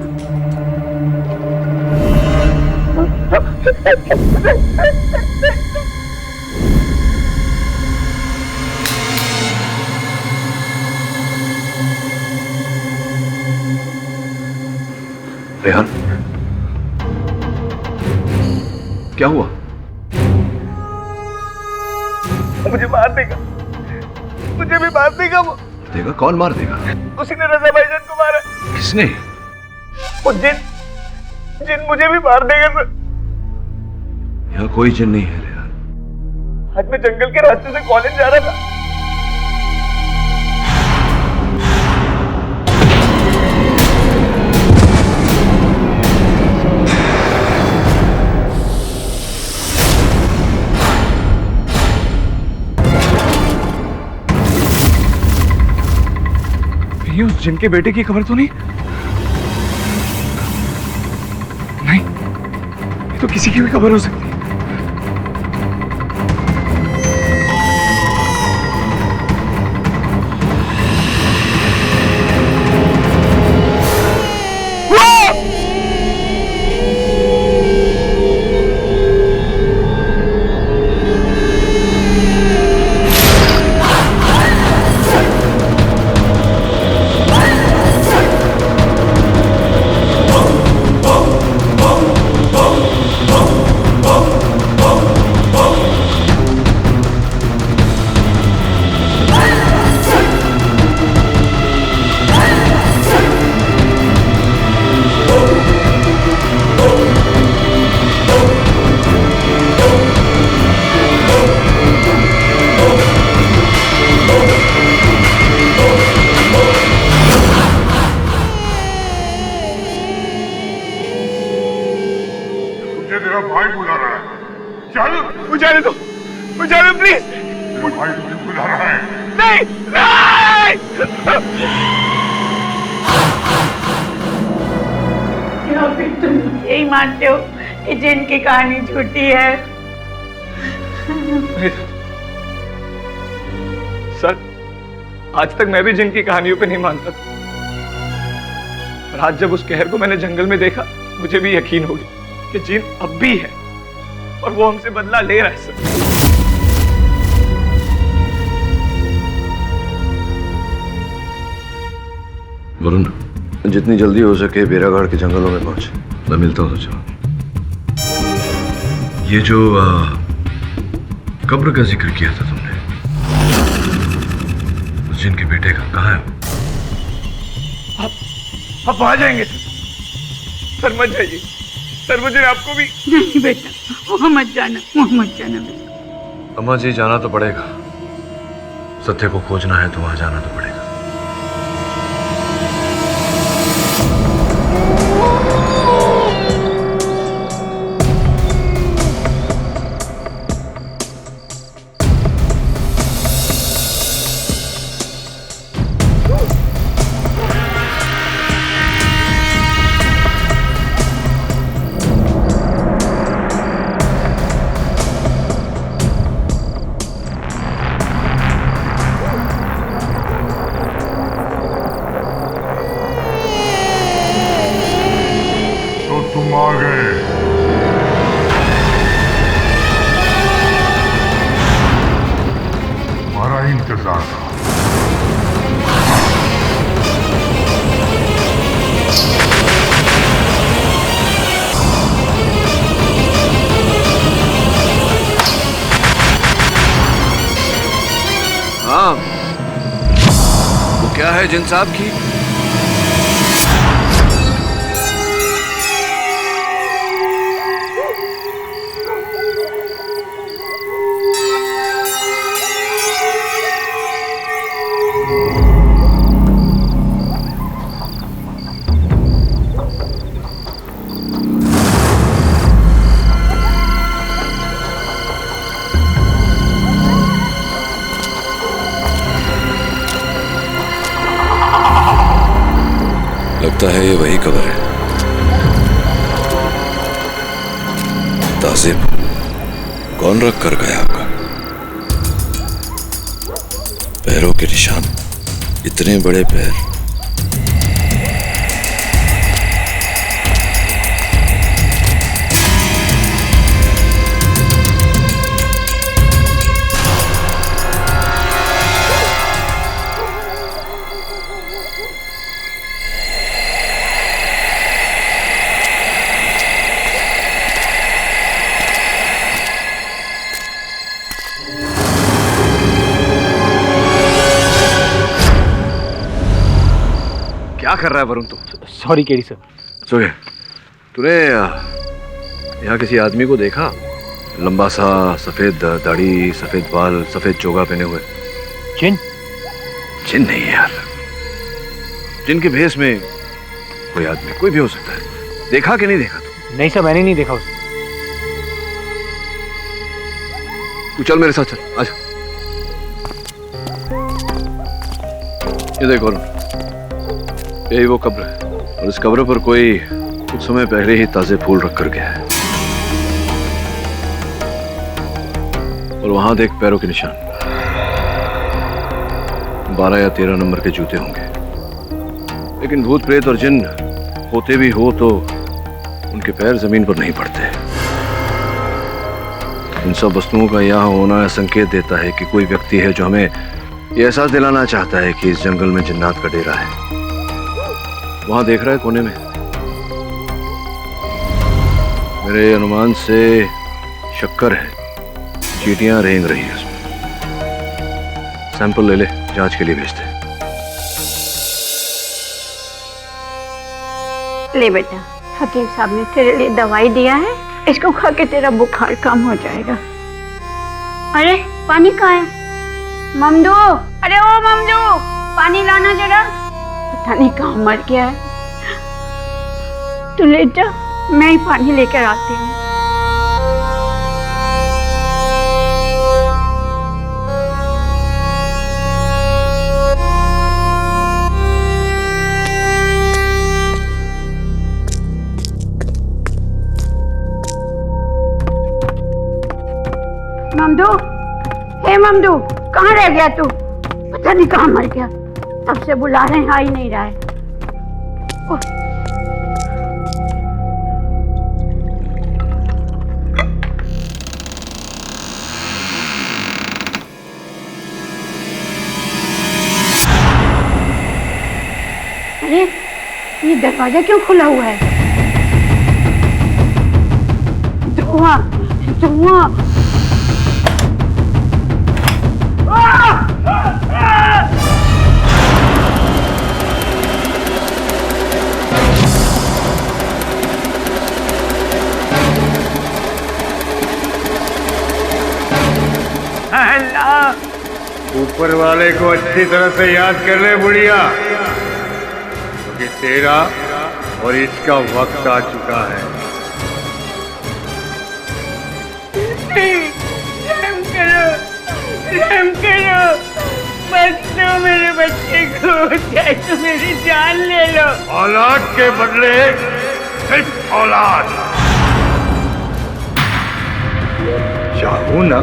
रेहान, क्या हुआ? मुझे मार देगा, मुझे भी मार देगा। वो देगा? कौन मार देगा? उसी ने रजा भाईजान को मारा। किसने? वो जिन मुझे भी मार देगा सर। यहाँ कोई जिन नहीं है रेहान। आज मैं जंगल के रास्ते से कॉलेज जा रहा था। कहीं उस जिन के बेटे की खबर तो नहीं? नहीं, ये तो किसी की भी खबर हो सकती है। भाई तुझे बुला रहा है। नहीं, नहीं! क्या फिर तुम यही मानते हो कि जिन की कहानी झूठी है? सर, आज तक मैं भी जिन की कहानियों पे नहीं मानता था, पर आज जब उस कहर को मैंने जंगल में देखा, मुझे भी यकीन हो गया कि जिन अब भी है और वो हमसे बदला ले रहा है। सर, वरुण, जितनी जल्दी हो सके बेरागढ़ के जंगलों में पहुंच। मैं मिलता हूं तुझे। ये जो कब्र का जिक्र किया था तुमने, उस जिन के बेटे का, कहाँ है वो? आप वहां जाएंगे सर, मत जाइए सर, मुझे आपको भी। नहीं बेटा, वहाँ मत जाना, वहाँ मत जाना बेटा। अम्मा जी, जाना तो पड़ेगा। सत्य को खोजना है तो वहां जाना तो पड़ेगा। तुम आ गए। हमारा इंतजार था। हाँ, वो क्या है जिन साहब की? लगता है ये वही कब्र है। ताजिब, कौन रख कर गया आपका? पैरों के निशान, इतने बड़े पैर। क्या कर रहा है वरुण तू? Sorry KD sir. सोए, तूने यहाँ किसी आदमी को देखा? लंबा सा, सफेद दाढ़ी, सफेद बाल, सफेद चोगा पहने हुए। जिन? जिन नहीं है यार, जिन के भेष में कोई आदमी, कोई भी हो सकता है। देखा कि नहीं देखा तू? नहीं सर, मैंने नहीं देखा उसे। तू चल मेरे साथ, चल आजा। ये देख वरुण, यही वो कब्र है और इस कब्र पर कोई कुछ समय पहले ही ताजे फूल रख कर गया है। और वहां देख पैरों के निशान, 12 या 13 नंबर के जूते होंगे। लेकिन भूत प्रेत और जिन होते भी हो तो उनके पैर जमीन पर नहीं पड़ते। इन सब वस्तुओं का यहाँ होना संकेत देता है कि कोई व्यक्ति है जो हमें यह एहसास दिलाना चाहता है कि इस जंगल में जिन्नात का डेरा है। वहां देख रहा है कोने में, मेरे अनुमान से शक्कर है, चींटियां रेंग रही है उसमें। सैंपल ले ले, जांच के लिए भेजते। ले बेटा, हकीम साहब ने तेरे लिए दवाई दिया है, इसको खा के तेरा बुखार कम हो जाएगा। अरे पानी कहाँ है? ममदू, अरे ओ ममदू, पानी लाना जरा। पता नहीं कहाँ मर गया है। तू लेट जा, मैं ही पानी लेकर आती हूँ। ममदू, कहाँ रह गया तू? पता नहीं कहाँ मर गया। तब से बुला रहे हैं, आ ही नहीं रहा है। अरे ये दरवाजा क्यों खुला हुआ है? धुआं धुआं। ऊपर वाले को अच्छी तरह से याद कर ले बुढ़िया, क्योंकि तेरा और इसका वक्त आ चुका है। रहम करो, रहम करो, बस दो मेरे बच्चे को, चाहे तो मेरी जान ले लो। औलाद के बदले सिर्फ औलाद। चाहूं ना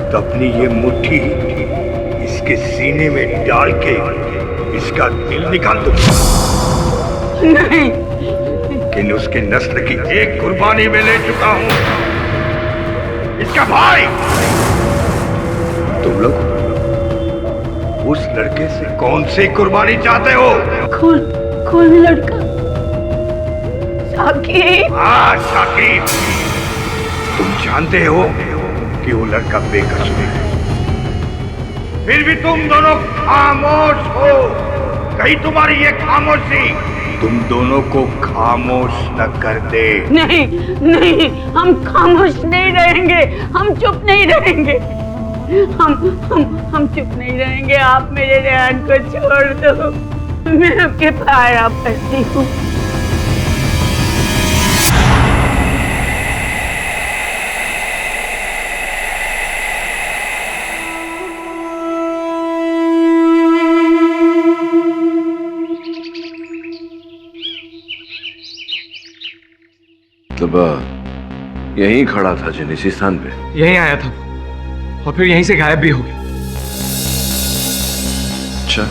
तो अपनी ये मुट्ठी इसके सीने में डाल के इसका दिल निकाल दूंगा। नहीं, लेकिन उसके नस्ल की एक कुर्बानी में ले चुका हूं, इसका भाई। तुम लोग उस लड़के से कौन सी कुर्बानी चाहते हो? कौन लड़का? साकिब। हाँ साकिब, तुम जानते हो कि वो लड़का बेकसूर है, फिर भी तुम दोनों खामोश हो। कहीं तुम्हारी ये खामोशी तुम दोनों को खामोश न कर दे। नहीं नहीं, हम खामोश नहीं रहेंगे, हम चुप नहीं रहेंगे, हम चुप नहीं रहेंगे। आप मेरे रेहान को छोड़ दो, मैं आपके पाया पड़ती हूँ। मतलब यहीं खड़ा था जिन, इसी स्थान पे? यहीं आया था और फिर यहीं से गायब भी हो गया। अच्छा,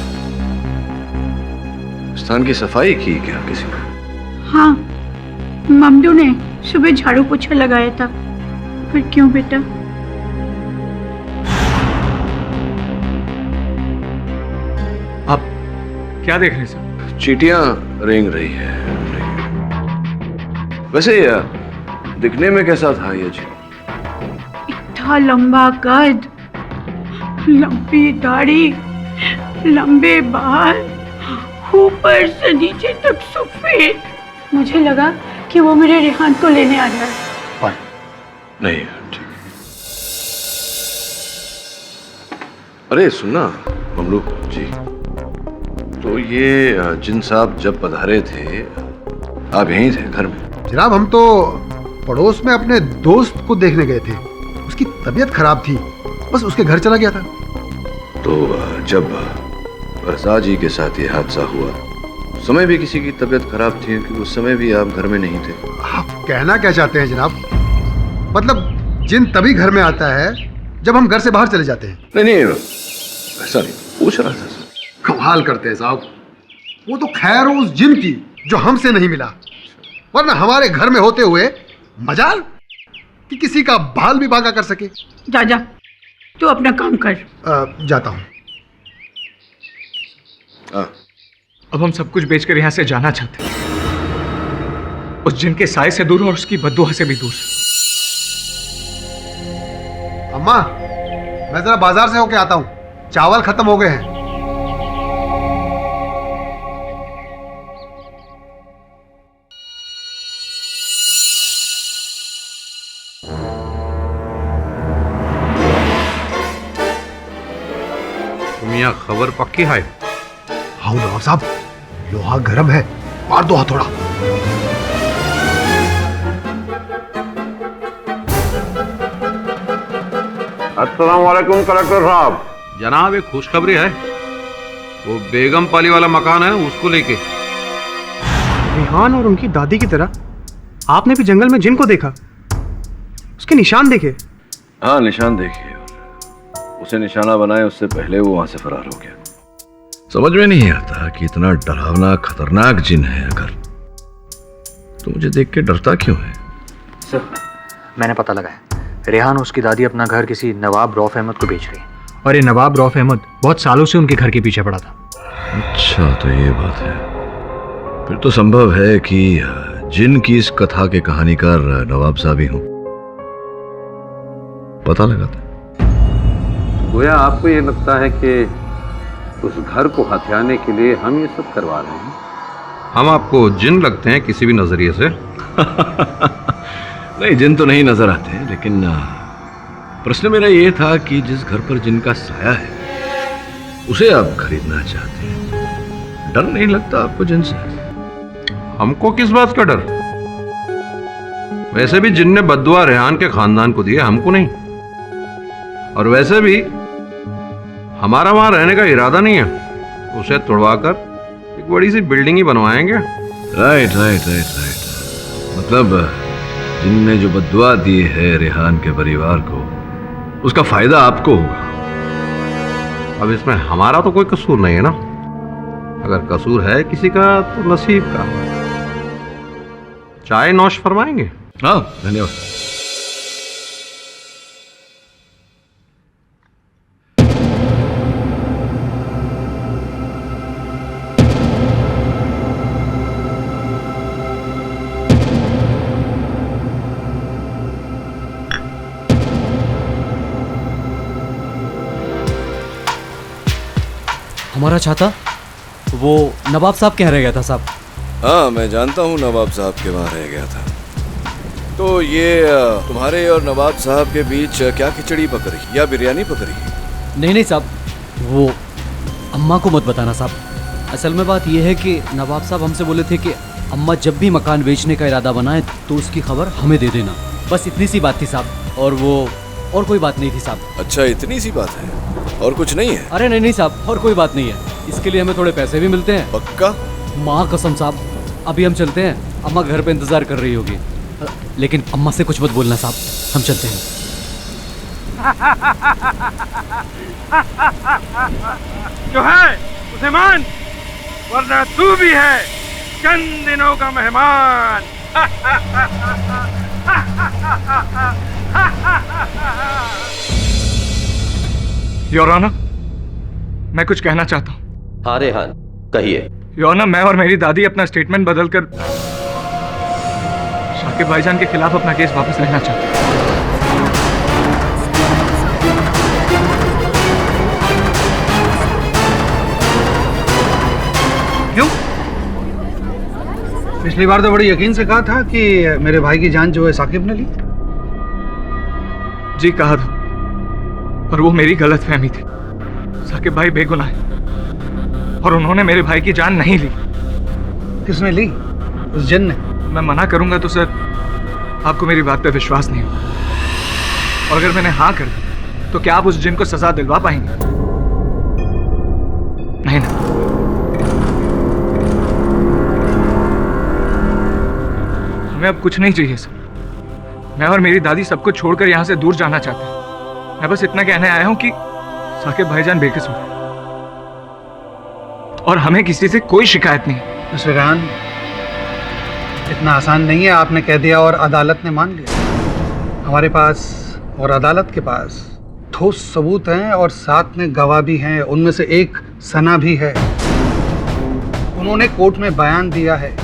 स्थान की सफाई की क्या किसी ने? हाँ, ममदू ने सुबह झाड़ू पोछा लगाया था। फिर क्यों बेटा? आप क्या देख रहे हैं सर? चींटियां रेंग रही है। वैसे दिखने में कैसा था ये जी? इतना लंबा कद, लंबी दाढ़ी, लंबे बाल, ऊपर से नीचे तक सफेद। मुझे लगा कि वो मेरे रेहान को लेने आ रहा है। पर नहीं, ठीक। अरे सुनना ममलू जी, तो ये जिन साहब जब पधारे थे, आप यहीं थे घर में? जनाब, हम तो पड़ोस में अपने दोस्त को देखने गए थे। उसकी तबीयत खराब थी, बस उसके घर चला गया था। तो जब रजा जी के साथ ये हादसा हुआ, उस समय भी किसी की तबीयत खराब थी, क्योंकि उस समय भी आप घर में नहीं थे। आप कहना क्या चाहते हैं जनाब? मतलब जिन तभी घर में आता है जब हम घर से बाहर चले जाते हैं। नहीं, ऐसा नहीं, पूछ रहा था सर। कमाल करते हैं साहब, वो तो खैर उस जिन की जो हमसे नहीं मिला, वरना हमारे घर में होते हुए मजाल कि किसी का बाल भी बांका कर सके। जा तू अपना काम कर। जाता हूँ। अब हम सब कुछ बेचकर यहाँ से जाना चाहते हैं, उस जिन के साए से दूर और उसकी बद्दुआ से भी दूर। अम्मा, मैं जरा बाजार से होके आता हूँ, चावल खत्म हो गए हैं। मियां खबर पक्की है? हाँ नवाब साहब, लोहा गर्म है, मार दो हथौड़ा। अस्सलाम वालेकुम कलेक्टर साहब। जनाब, एक खुशखबरी है। वो बेगम पाली वाला मकान है, उसको लेके। रेहान और उनकी दादी की तरह आपने भी जंगल में जिन को देखा? उसके निशान देखे? हाँ, निशान देखे। उसे निशाना बनाए उससे पहले वो वहां से फरार हो गया। समझ में नहीं आता कि इतना डरावना खतरनाक जिन है अगर, तो मुझे देख के डरता क्यों है? सर मैंने पता लगाया, रेहान और उसकी दादी अपना घर किसी नवाब रौफ अहमद को बेच रही है। और ये नवाब रौफ अहमद बहुत सालों से उनके घर के पीछे पड़ा था। अच्छा तो ये बात है। फिर तो संभव है कि जिन की इस कथा के कहानीकार नवाब साहब ही हों। पता लगा था। गोया आपको ये लगता है कि उस घर को हथियाने के लिए हम ये सब करवा रहे हैं? हम आपको जिन लगते हैं किसी भी नजरिए से? नहीं, जिन तो नहीं नजर आते, लेकिन प्रश्न मेरा ये था कि जिस घर पर जिनका साया है उसे आप खरीदना चाहते हैं, डर नहीं लगता आपको जिन से? हमको किस बात का डर? वैसे भी जिन ने बद्दुआ रेहान के खानदान को दिया, हमको नहीं। और वैसे भी हमारा वहां रहने का इरादा नहीं है। उसे तोड़वाकर एक बड़ी सी बिल्डिंग ही बनवाएंगे। Right right right right. मतलब जिनने जो बद्दुआ दी है रेहान के परिवार को, उसका फायदा आपको होगा। अब इसमें हमारा तो कोई कसूर नहीं है ना। अगर कसूर है किसी का तो नसीब का। चाय नौश फरमाएंगे? हाँ धन्यवाद। हमारा छाता वो नवाब साहब के यहाँ रह गया था साहब। हाँ मैं जानता हूँ नवाब साहब के वहाँ रह गया था। तो ये तुम्हारे और नवाब साहब के बीच क्या खिचड़ी पक रही या बिरयानी पक रही? नहीं नहीं साहब, वो अम्मा को मत बताना साहब। असल में बात यह है कि नवाब साहब हमसे बोले थे कि अम्मा जब भी मकान बेचने का इरादा बनाए तो उसकी खबर हमें दे देना। बस इतनी सी बात थी साहब, और कोई बात नहीं थी साहब। अच्छा इतनी सी बात है, और कुछ नहीं है? अरे नहीं नहीं साहब, और कोई बात नहीं है। इसके लिए हमें थोड़े पैसे भी मिलते हैं। पक्का? माँ कसम साहब, अभी हम चलते हैं। अम्मा घर पे इंतजार कर रही होगी, लेकिन अम्मा से कुछ मत बोलना साहब। हम चलते हैं। जो है उसे मान, वरना तू भी है चंद दिनों का मेहमान। योर ऑनर, मैं कुछ कहना चाहता हूँ। हाँ रेहान कहिए। योर ऑनर, मैं और मेरी दादी अपना स्टेटमेंट बदलकर शाकिब भाईजान के खिलाफ अपना केस वापस लेना चाहते हैं। क्यों? पिछली बार तो बड़ी यकीन से कहा था कि मेरे भाई की जान जो है साकिब ने ली। जी कहा था, पर वो मेरी गलतफहमी थी। साकिब भाई बेगुनाह है और उन्होंने मेरे भाई की जान नहीं ली। किसने ली? उस जिन ने। मैं मना करूंगा तो सर आपको मेरी बात पे विश्वास नहीं होगा, और अगर मैंने हाँ कर दी तो क्या आप उस जिन को सजा दिलवा पाएंगे? नहीं ना। हमें अब कुछ नहीं चाहिए सर। मैं और मेरी दादी सबको छोड़कर यहाँ से दूर जाना चाहते हैं। मैं बस इतना कहने आया हूँ कि साकिब भाईजान बेकसूर है और हमें किसी से कोई शिकायत नहीं। मिस्टर रेहान, इतना आसान नहीं है। आपने कह दिया और अदालत ने मान लिया। हमारे पास और अदालत के पास ठोस सबूत हैं और साथ में गवाह भी हैं। उनमें से एक सना भी है। उन्होंने कोर्ट में बयान दिया है।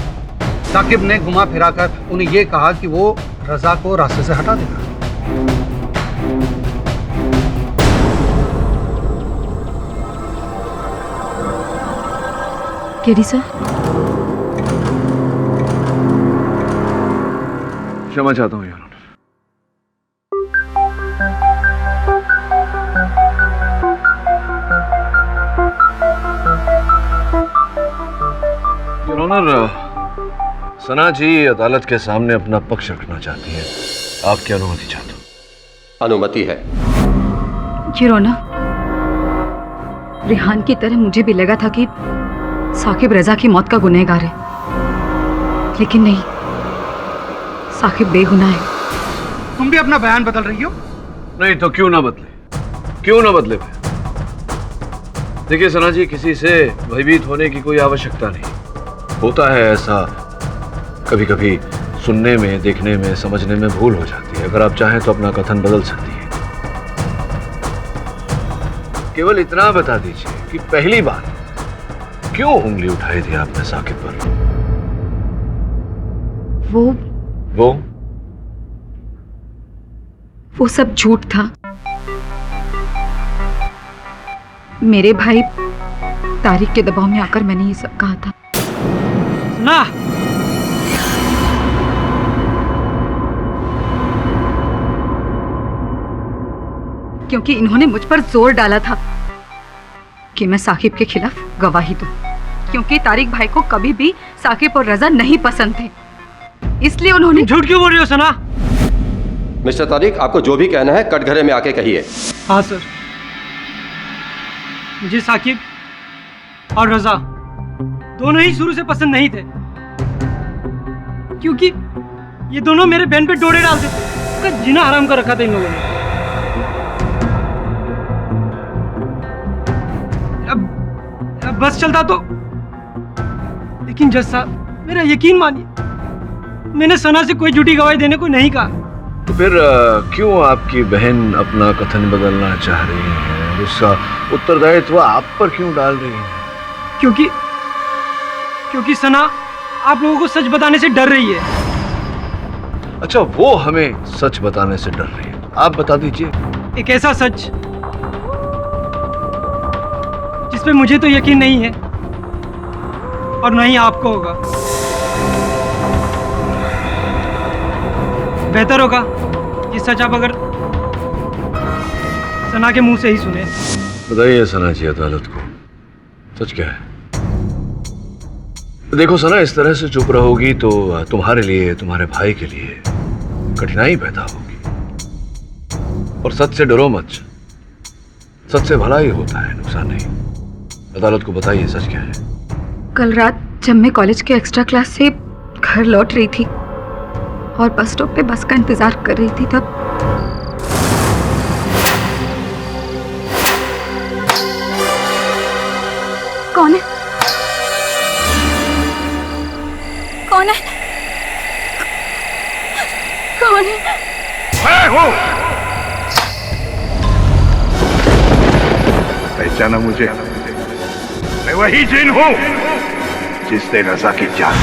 साकिब ने घुमा फिराकर उन्हें यह कहा कि वो रजा को रास्ते से हटा देगा। केडी सर, क्षमा चाहता हूँ योर ऑनर। योर ऑनर, सना जी अदालत के सामने अपना पक्ष रखना चाहती हैं। आपकी अनुमति चाहता हूँ। अनुमति है। योर ऑनर, रेहान की तरह मुझे भी लगा था कि साकिब रजा की मौत का गुनहगार है, लेकिन नहीं, साकिब बेगुनाह है। तुम भी अपना बयान बदल रही हो? नहीं तो क्यों ना बदले? क्यों ना बदले भाई? देखिए सना जी, किसी से भयभीत होने की कोई आवश्यकता नहीं। होता है ऐसा, कभी कभी सुनने में, देखने में, समझने में भूल हो जाती है। अगर आप चाहें तो अपना कथन बदल सकती है। केवल इतना बता दीजिए कि पहली बार क्यों उंगली उठाई थी आपने साकिब पर? वो सब झूठ था। मेरे भाई तारिक के दबाव में आकर मैंने ये सब कहा था। ना क्योंकि इन्होंने मुझ पर जोर डाला था कि मैं साकिब के खिलाफ गवाही दूं, क्योंकि तारिक भाई को कभी भी साकिब और रजा नहीं पसंद थे, इसलिए उन्होंने। झूठ क्यों बोल रही हो सना? मिस्टर तारिक, आपको जो भी कहना है कटघरे में आके कहिए। हाँ सर, मुझे साकिब और रजा दोनों ही शुरू से पसंद नहीं थे, क्योंकि ये दोनों मेरे बहन पे डोरे डालते थे। उसका जीना हराम कर रखा था इन लोगों ने। अब बस चलता तो, लेकिन जज साहब मेरा यकीन मानिए, मैंने सना से कोई झूठी गवाही देने को नहीं कहा। तो फिर क्यों आपकी बहन अपना कथन बदलना चाह रही है? उसका उत्तरदायित्व आप पर क्यों डाल रही है? क्योंकि सना आप लोगों को सच बताने से डर रही है। अच्छा, वो हमें सच बताने से डर रही है, तो आप बता दीजिए। एक ऐसा सच जिसपे मुझे तो यकीन नहीं है और ना ही आपको होगा। बेहतर होगा ये सच आप अगर सना के मुंह से ही सुने। बताइए सना जी अदालत को, सच क्या है? देखो सना, इस तरह से चुप रहोगी तो तुम्हारे लिए, तुम्हारे भाई के लिए कठिनाई पैदा होगी। और सच से डरो मत, सच से भला ही होता है, नुकसान नहीं। अदालत को बताइए सच क्या है। कल रात जब मैं कॉलेज के एक्स्ट्रा क्लास से घर लौट रही थी और बस स्टॉप पे बस का इंतजार कर रही थी, तब कौन है? कौन है? कौन है? मैं हूँ। पहचाना मुझे? मैं वही जिन हूँ जिसने रजा की जान,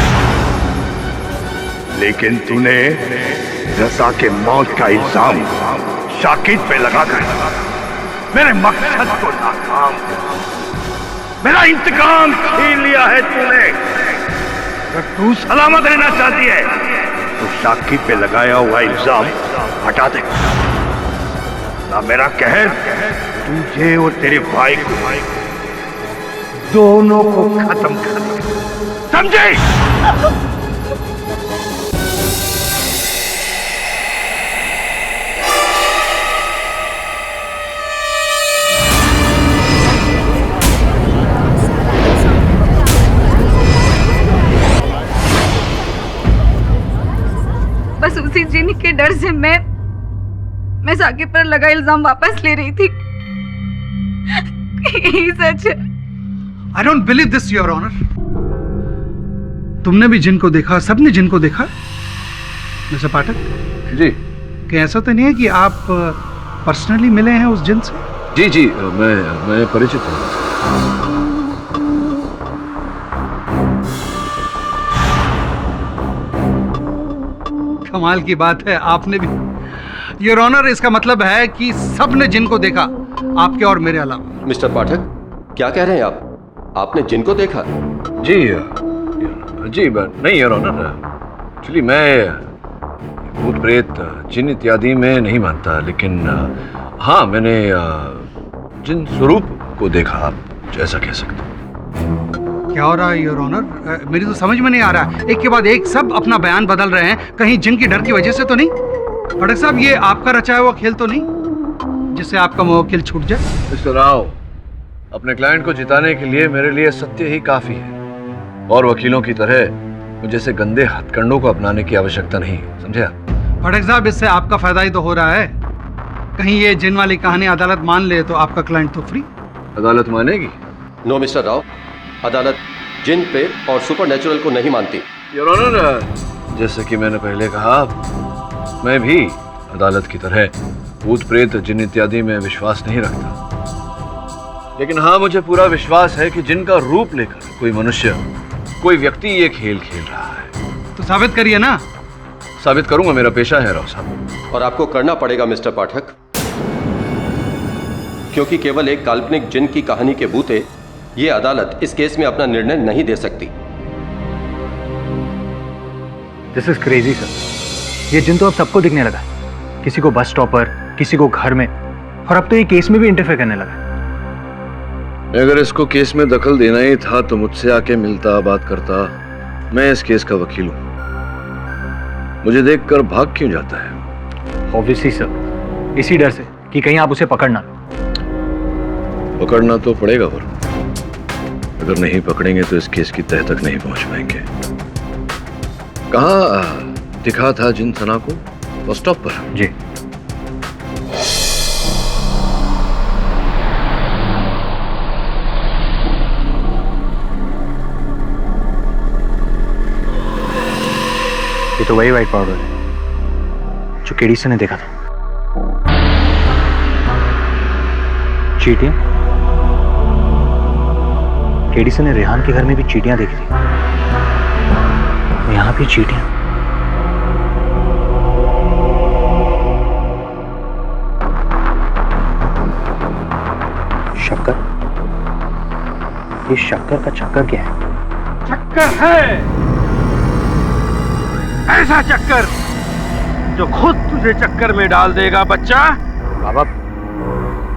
लेकिन तूने रजा के मौत का इल्जाम शाकिब पे लगाकर मेरे मकसद को नाकाम, मेरा इंतकाम छीन लिया है तूने। अगर तू सलामत रहना चाहती है तो शाकिब पे लगाया हुआ इल्जाम हटा दे, ना मेरा कहर तुझे और तेरे भाई को, दोनों को खत्म कर दे, समझे? बस उसी जिन के डर से मैं साकिब पर लगा इल्जाम वापस ले रही थी। यही सच है। I don't believe this, Your Honor. तुमने भी जिन को देखा, सबने जिन को देखा। मिस्टर पाठक जी, क्या ऐसा तो नहीं है कि आप पर्सनली मिले हैं उस जिन से? जी जी, मैं परिचित हूँ। कमाल की बात है, आपने भी। योर ऑनर, इसका मतलब है कि सबने जिन को देखा, आपके और मेरे अलावा। मिस्टर पाठक, क्या कह रहे हैं आप? आपने जिन को देखा? जी जी, नहीं योर ऑनर, एक्चुअली मैं भूत प्रेत, जिन इत्यादि में नहीं मानता, लेकिन हाँ, मैंने जिन स्वरूप को देखा, आप ऐसा कह सकते हैं। क्या हो रहा है योर ऑनर? मेरी तो समझ में नहीं आ रहा। एक के बाद एक सब अपना बयान बदल रहे हैं, कहीं जिन की डर की वजह से तो नहीं? पाठक साहब, ये आपका रचाया हुआ खेल तो नहीं जिससे आपका मुवक्किल छूट जाए? मिस्टर राव, अपने क्लाइंट को जिताने के लिए मेरे लिए सत्य ही काफी है, और वकीलों की तरह मुझे से गंदे हथकंडों को अपनाने की आवश्यकता नहीं, समझे? पाठक साहब, इससे आपका फायदा ही तो हो रहा है। कहीं ये जिन वाली कहानी अदालत मान ले तो आपका क्लाइंट तो फ्री। अदालत मानेगी? नो मिस्टर राव, अदालत जिन प्रेत और सुपरनेचुरल को नहीं मानती। योर ऑनर, जैसे कि मैंने पहले कहा, मैं भी अदालत की तरह भूत प्रेत जिन इत्यादि में विश्वास नहीं रखता, लेकिन हाँ, मुझे पूरा विश्वास है कि जिनका रूप लेकर कोई मनुष्य, कोई व्यक्ति ये खेल खेल रहा है। तो साबित करिए ना। साबित करूंगा, मेरा पेशा है राव साहब। और आपको करना पड़ेगा मिस्टर पाठक, क्योंकि केवल एक काल्पनिक जिन की कहानी के बूते ये अदालत इस केस में अपना निर्णय नहीं दे सकती। This is crazy sir. ये जिन तो अब सबको दिखने लगा, किसी को बस स्टॉप पर, किसी को घर में, और अब तो ये केस में भी इंटरफेयर करने लगा। अगर इसको केस में दखल देना ही था तो मुझसे आके मिलता, बात करता। मैं इस केस का वकील हूं। मुझे देखकर भाग क्यों जाता है? ऑब्वियसली सर, इसी डर से कि कहीं आप उसे पकड़ना। पकड़ना तो पड़ेगा, पर अगर नहीं पकड़ेंगे तो इस केस की तह तक नहीं पहुंच पाएंगे। कहाँ दिखा था जिन सना को? बस स्टॉप पर? जी। ये तो वही व्हाइट पाउडर है जो केडीसन ने देखा था। चींटियां? केडीसन ने रेहान के घर में भी चींटियां देखी थी, यहाँ भी चींटियां। शक्कर? ये शक्कर का चक्कर क्या है? चक्कर है, ऐसा चक्कर जो खुद तुझे चक्कर में डाल देगा बच्चा। बाबा,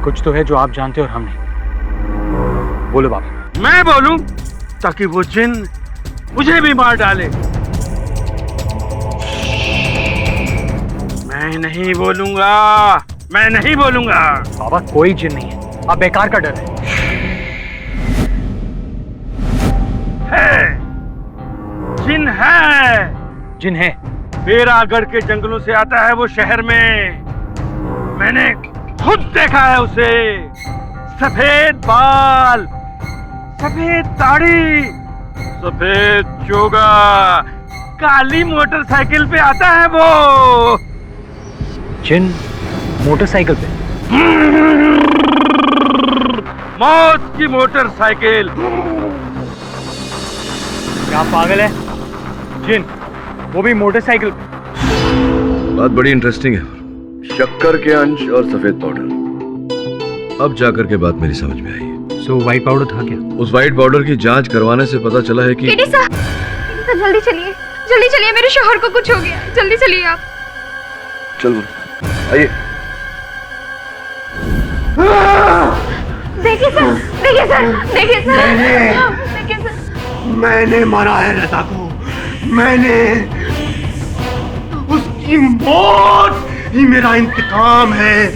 कुछ तो है जो आप जानते और हम नहीं। बोलो बाबा। मैं बोलूं ताकि वो जिन मुझे भी मार डाले? मैं नहीं बोलूंगा, मैं नहीं बोलूंगा। बाबा, कोई जिन नहीं है, आप बेकार का डर है। जिन है, जिन है। बेरागढ़ के जंगलों से आता है वो शहर में। मैंने खुद देखा है उसे। सफेद बाल, सफेद दाढ़ी, सफेद चोगा, काली मोटरसाइकिल पे आता है वो। जिन मोटरसाइकिल पे? मौत की मोटरसाइकिल। क्या पागल है? जिन, वो भी मोटरसाइकिल पे? बात बड़ी इंटरेस्टिंग है। शक्कर के अंश और सफेद पाउडर, अब जाकर के बात मेरी समझ में आई। सो व्हाइट पाउडर था क्या? उस व्हाइट पाउडर की जांच करवाने से पता चला है कि जल्दी चलिए, जल्दी चलिए, मेरे शोहर को कुछ हो गया। जल्दी चलिए आप। चलो आइए। देखिए सर, देखिए सर, देखिए सर, देखिए सर। मैंने मारा है रजा को। मैंने, उसकी मौत ही मेरा इंतकाम है।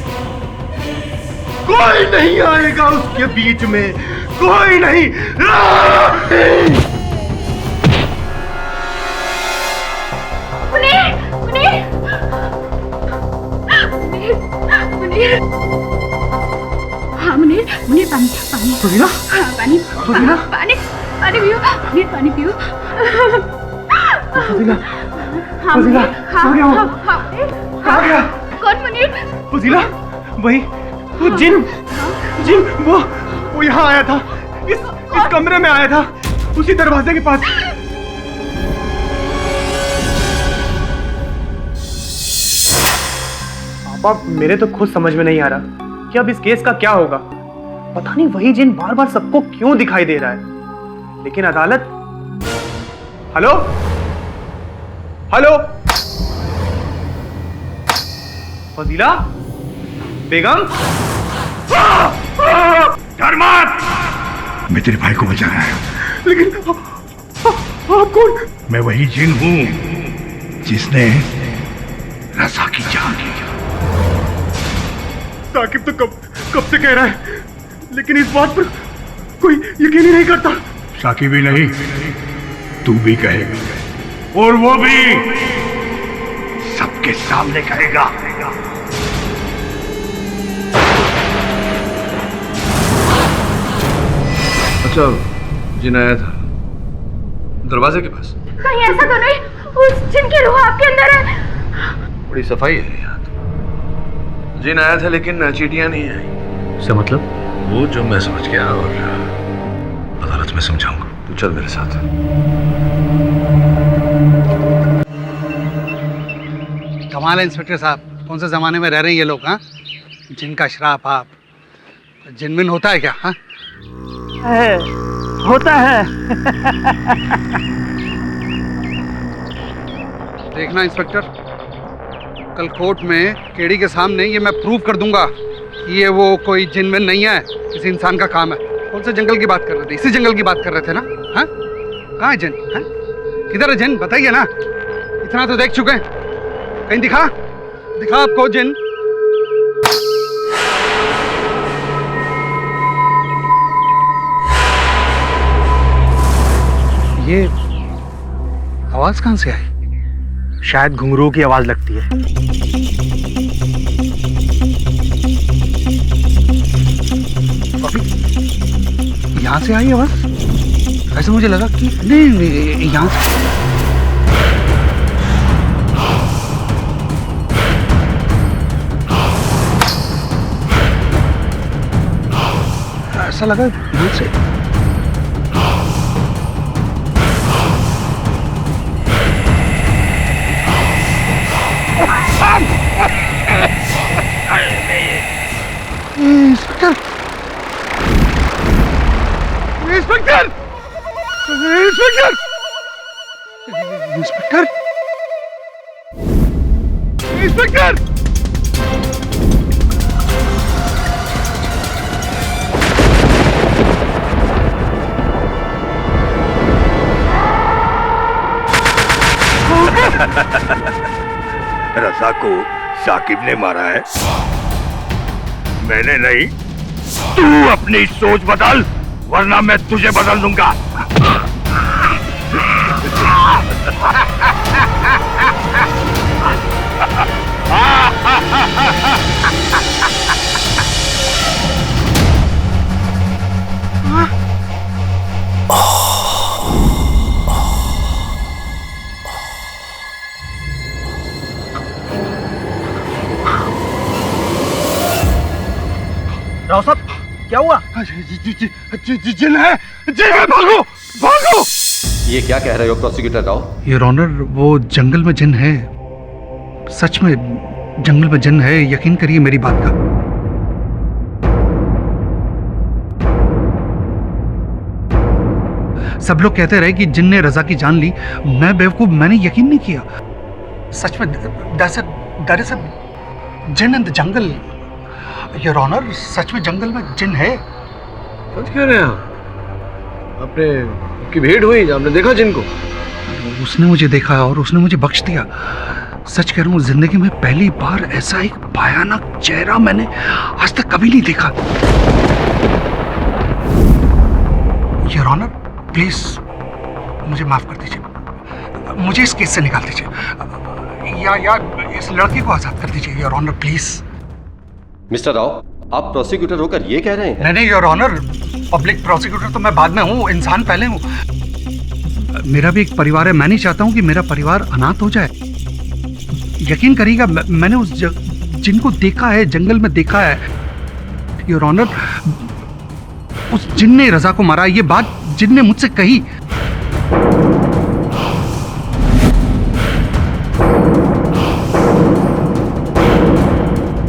कोई नहीं आएगा उसके बीच में, कोई नहीं। हाँ मुनीर, मुनीर पानी, पानी। सुनीला? हाँ पानी, सुनीला? पानी, पानी पियो, मुनीर पानी पियो। फजीला, हाँ फजीला, मुनीर, हाँ, आ गया हूँ। हाँ, हाँ, आ गया। कौन मुनीर? फजीला, वही, वो जिन, वो यहाँ आया था, इस कमरे में आया था, उसी दरवाजे के पास। पापा, मेरे तो खुद समझ में नहीं आ रहा कि अब इस केस का क्या होगा। पता नहीं वही जिन बार बार सबको क्यों दिखाई दे रहा है। लेकिन अदालत, हेलो हेलो, फजीला बेगम, डर मत, मैं तेरे भाई को बचा रहा हूं। लेकिन आप कौन? मैं वही जिन हूं जिसने रजा की जान ली। साकिब तो कब से कह रहा है, लेकिन इस बात पर कोई यकीन ही नहीं करता। साकिब भी नहीं, तू भी कहेगा, और वो भी सबके सामने कहेगा। बच्चा जिन आया था दरवाजे के पास। कहीं ऐसा तो नहीं उस जिन की रूह आपके अंदर है? बड़ी सफाई है यहाँ तो। जिन आया था लेकिन चीटियां नहीं आई। इसका मतलब? वो जो मैं समझ गया और अदालत में समझाऊंगा। तू चल मेरे साथ। कमाल है इंस्पेक्टर साहब, कौन से जमाने में रह रहे हैं ये लोग? हाँ, जिनका श्राप आप जिनमिन होता है क्या? हाँ होता है। देखना इंस्पेक्टर, कल कोर्ट में केडी के सामने ये मैं प्रूव कर दूंगा कि ये वो कोई जिनमिन नहीं है, किसी इंसान का काम है। कौन से जंगल की बात कर रहे थे? इसी जंगल की बात कर रहे थे ना? हाँ, कहाँ है जिन? हाँ? किधर है जिन? बताइए ना। इतना तो देख चुके हैं, कहीं दिखा आपको जिन? ये आवाज कहां से आई? शायद घुंघरू की आवाज लगती है। यहां से आई आवाज? ऐसे मुझे लगा कि नहीं यहां से। ऐसा लगा यहां से। Inspector, inspector, inspector, inspector, inspector. Raza को साकिब ने मारा है, मैंने नहीं। तू अपनी सोच बदल वरना मैं तुझे बदल दूंगा। राव साहब, क्या हुआ? जिन है, भागो भागो। ये क्या कह रहे हो प्रोसिक्यूटर राव? योर ऑनर, वो जंगल में जिन है, सच में जंगल में जिन है, यकीन करिए मेरी बात का। सब लोग कहते रहे कि जिन ने रजा की जान ली। मैं बेवकूफ, मैंने यकीन नहीं किया। सच में that is a jinn in the jungle. Your honour, सच में जंगल में जिन है। सच कह रहे हैं आप? आपने की भेंट हुई, आपने देखा जिन को? उसने मुझे देखा और उसने मुझे बख्श दिया। सच कह रहा हूँ, जिंदगी में पहली बार ऐसा एक भयानक चेहरा मैंने आज तक कभी नहीं देखा। योर ऑनर, प्लीज मुझे माफ कर दीजिए, मुझे इस केस से निकाल दीजिए, या इस लड़के को आजाद कर दीजिए your honour, please. Mister Rao, आप प्रोसिक्यूटर होकर ये कह रहे हैं? नहीं योर ऑनर, पब्लिक प्रोसिक्यूटर तो मैं बाद में हूँ, इंसान पहले हूँ। मेरा भी एक परिवार है, मैं नहीं चाहता हूँ कि मेरा परिवार अनाथ हो जाए। यकीन करिएगा, मैंने उस जिनको देखा है, जंगल में देखा है योर ऑनर। उस जिन ने रजा को मारा, ये बात जिन ने मुझसे कही।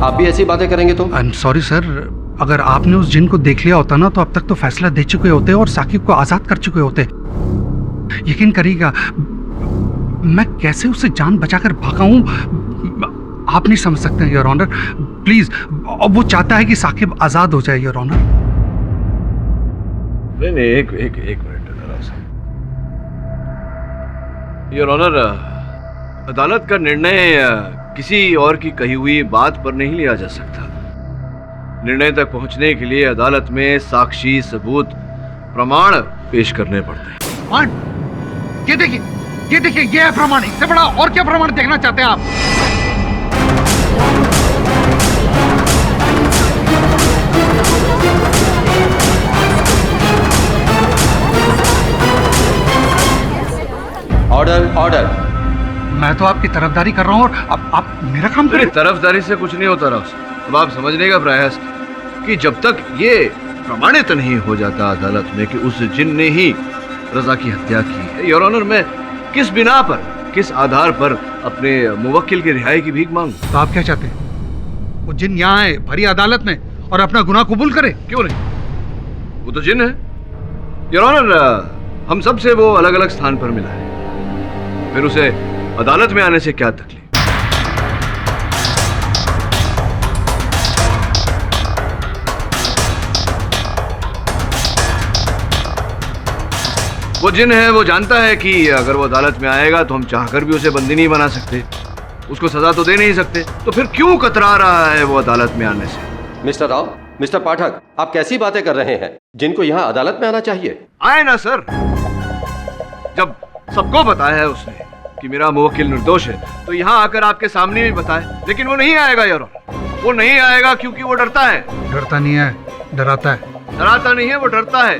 आप भी ऐसी बातें करेंगे तो? आई एम सॉरी सर, अगर आपने उस जिन को देख लिया होता ना, तो अब तक तो फैसला दे चुके होते और साकिब को आजाद कर चुके होते। यकीन करिएगा, मैं कैसे उसे जान बचाकर भागा हूं, आप नहीं समझ सकते योर ऑनर। प्लीज, वो चाहता है कि साकिब आजाद हो जाए योर ऑनर। नहीं, एक मिनट योर ऑनर, अदालत का निर्णय किसी और की कही हुई बात पर नहीं लिया जा सकता। निर्णय तक पहुंचने के लिए अदालत में साक्षी, सबूत, प्रमाण पेश करने पड़ते हैं। ये देखिए, ये है प्रमाण। इससे बड़ा और क्या प्रमाण देखना चाहते हैं आप? Order order. मैं तो आपकी तरफदारी कर रहा हूँ और अब आप मेरा काम मेरी करें। तरफदारी से कुछ नहीं होता राव साहब। अब आप समझने का प्रयास कि जब तक ये प्रमाणित नहीं हो जाता अदालत में कि उस जिन ने ही रजा की हत्या की है, योर ऑनर, मैं किस बिना पर, किस आधार पर अपने मुवक्किल की रिहाई की भीख मांगू? तो आप क्या चाहते हैं? वो जिन यहाँ आए भरी अदालत में और अपना गुनाह कबूल करे? क्यों नहीं, वो तो जिन है योर ऑनर। हम सब से वो अलग अलग स्थान पर मिला है, फिर उसे अदालत में आने से क्या तकलीफ? वो जिन है वो जानता है कि अगर वो अदालत में आएगा तो हम चाहकर भी उसे बंदी नहीं बना सकते, उसको सजा तो दे नहीं सकते, तो फिर क्यों कतरा रहा है वो अदालत में आने से? मिस्टर राव, मिस्टर पाठक, आप कैसी बातें कर रहे हैं? जिनको यहाँ अदालत में आना चाहिए। आए ना सर, जब सबको बताया है उसने कि मेरा मुवक्किल निर्दोष है, तो यहाँ आकर आपके सामने भी बताए, लेकिन वो नहीं आएगा योर ऑनर। वो नहीं आएगा क्योंकि वो डरता है। डरता नहीं है, डराता है। डराता नहीं है, वो डरता है।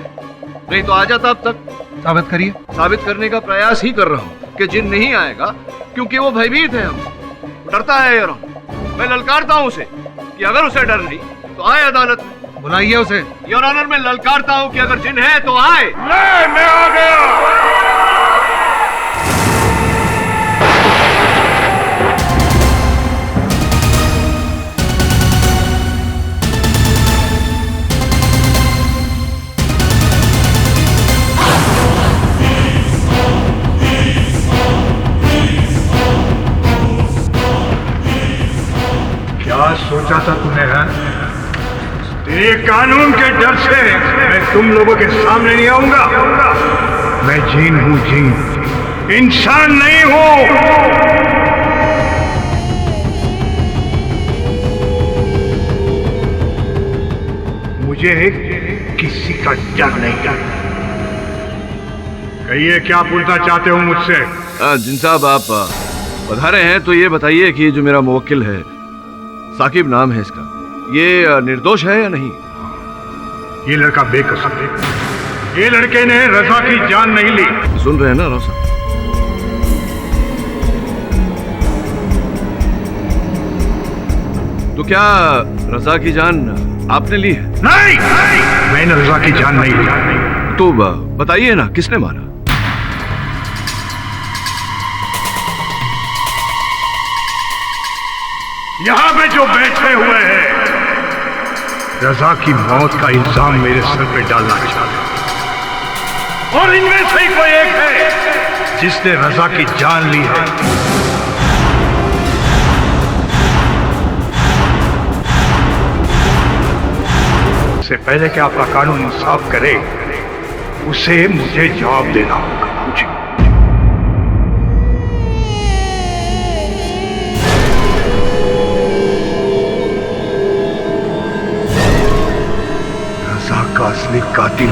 नहीं तो आ जाता अब तक। साबित करिए। साबित करने का प्रयास ही कर रहा हूँ कि जिन नहीं आएगा क्योंकि वो भयभीत है, हम डरता है योर ऑनर। मैं ललकारता हूँ उसे कि अगर उसे डर नहीं तो आए अदालत में। बुलाइए उसे। योर ऑनर, मैं ललकारता हूँ कि अगर जिन है तो आए। मैं आ गया। क्या सोचा था तूने? है तेरे कानून के डर से मैं तुम लोगों के सामने नहीं आऊंगा। मैं जीन हूं, जीन, इंसान नहीं हूं। मुझे किसी का डर नहीं। कहिए क्या पूछना चाहते हो मुझसे? जिन साहब, आप पधारे हैं तो ये बताइए कि जो मेरा मुवक्किल है, साकिब नाम है इसका, ये निर्दोष है या नहीं? ये लड़का बेकसूर है। ये लड़के ने रजा की जान नहीं ली। सुन रहे हैं ना राव साहब? तो क्या रजा की जान आपने ली है? नहीं, मैंने रजा की जान नहीं ली। तो बताइए ना, किसने मारा? यहाँ पे जो बैठे हुए हैं, रजा की मौत का इल्जाम मेरे सर पे डालना चाहते, और इनमें से कोई एक है जिसने रजा की जान ली है। इससे पहले कि आपका कानून इंसाफ करे, उसे मुझे जवाब देना होगा। मुझे का असली कातिल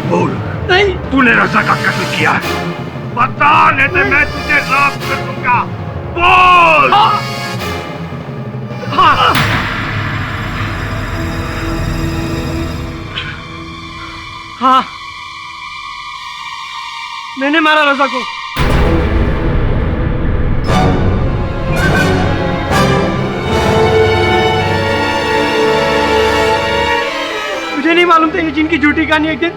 बोल। नहीं, तूने रजा का कत्ल किया है? बता, नहीं तो मैं तुझे रात कर दूंगा। बोल। हाँ। हाँ, मैंने मारा रजा को। मुझे नहीं मालूम था ये जिनकी झूठी कहानी एक दिन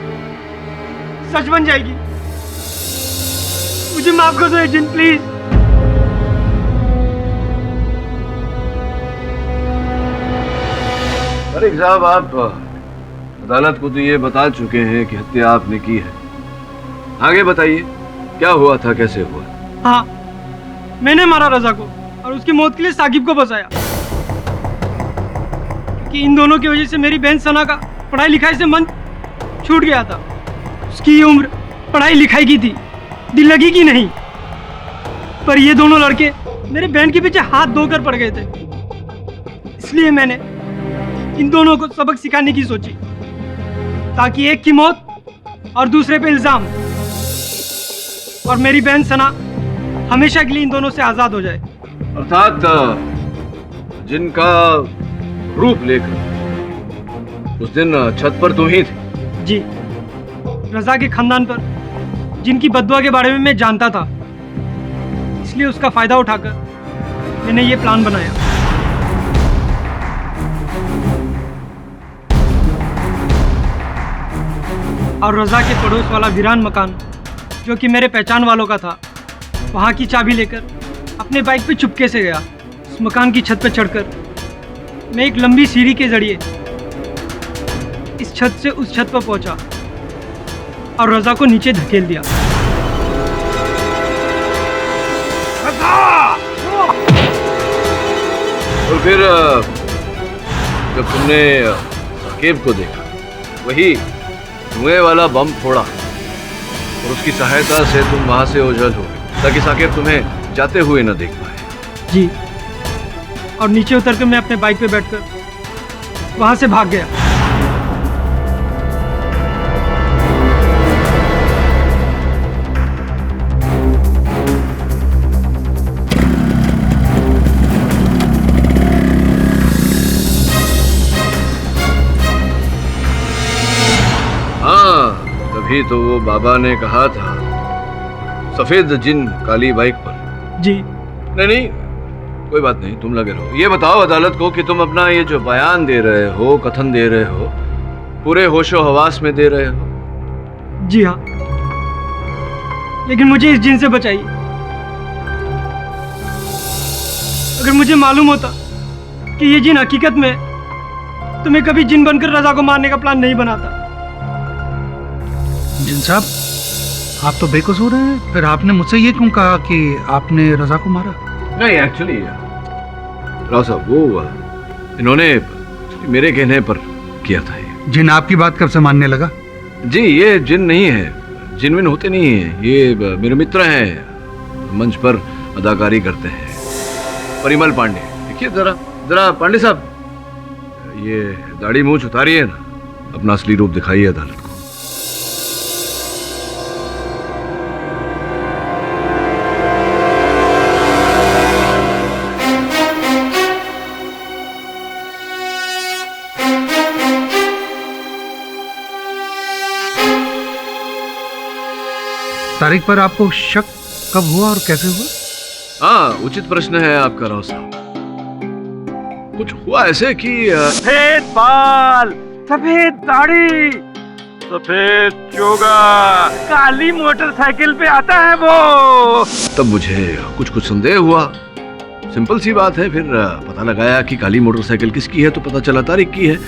सच बन जाएगी। मुझे माफ कर दो ये जिन, प्लीज। तारिक साहब, आप अदालत को तो ये बता चुके हैं कि हत्या आपने की है। आगे बताइए, क्या हुआ था, कैसे हुआ? हाँ, मैंने मारा रजा को और उसकी मौत के लिए साकिब को बचाया, क्योंकि इन दोनों की वजह से मेरी बहन सना का पढ़ाई लिखाई से मन छूट गया था। उसकी ये उम्र पढ़ाई लिखाई की थी, दिल लगी की नहीं। पर ये दोनों लड़के मेरे बहन के पीछे हाथ धोकर पड़ गए थे, इसलिए मैंने इन दोनों को सबक सिखाने की सोची, ताकि एक की मौत और दूसरे पे इल्जाम, और मेरी बहन सना हमेशा के लिए इन दोनों से आजाद हो जाए। अर्थात जिनका रूप लेकर उस दिन छत पर तुम ही थे। जी, रजा के खानदान पर जिनकी बददुआ के बारे में मैं जानता था, इसलिए उसका फायदा उठाकर मैंने ये प्लान बनाया। और रजा के पड़ोस वाला वीरान मकान, जो कि मेरे पहचान वालों का था, वहाँ की चाबी लेकर अपने बाइक पे चुपके से गया। उस मकान की छत पर चढ़कर मैं एक लंबी सीढ़ी के जरिए इस छत से उस छत पर पहुंचा और रजा को नीचे धकेल दिया। और फिर जब तुमने साकिब को देखा, वही धुएं वाला बम फोड़ा और उसकी सहायता से तुम वहां से ओझल हो गए ताकि साकिब तुम्हें जाते हुए न देख पाए। जी, और नीचे उतरकर मैं अपने बाइक पे बैठकर वहां से भाग गया। तभी तो वो बाबा ने कहा था सफेद जिन काली बाइक पर। जी नहीं, कोई बात नहीं, तुम लगे रहो। ये बताओ अदालत को कि तुम अपना ये जो बयान दे रहे हो, कथन दे रहे हो, पूरे होशो हवास में दे रहे हो? जी हाँ, लेकिन मुझे इस जिन से बचाइए। अगर मुझे मालूम होता कि ये जिन हकीकत में, तो मैं कभी जिन बनकर रजा को मारने का प्लान नहीं बनाता। जिन साहब, आप तो बेकसूर हैं, फिर आपने मुझसे ये क्यों कहा कि आपने रजा को मारा? नहीं, एक्चुअली राव साहब, वो इन्होंने मेरे कहने पर किया था ये। जिन आपकी बात कब से मानने लगा? जी, ये जिन नहीं है, जिनविन होते नहीं है, ये मेरे मित्र हैं, मंच पर अदाकारी करते हैं। परिमल पांडे, देखिए जरा जरा पांडे साहब, ये दाढ़ी मूंछ उतारिए ना, अपना असली रूप दिखाइए अदालत को। तारीख पर आपको शक कब हुआ और कैसे हुआ? हाँ, उचित प्रश्न है आपका राव साहब। कुछ हुआ ऐसे कि सफेद बाल, सफेद दाढ़ी, सफेद चोगा, काली मोटरसाइकिल पे आता है वो। तब मुझे कुछ संदेह हुआ। सिंपल सी बात है, फिर पता लगाया कि काली मोटरसाइकिल किसकी है, तो पता चला तारिक की है।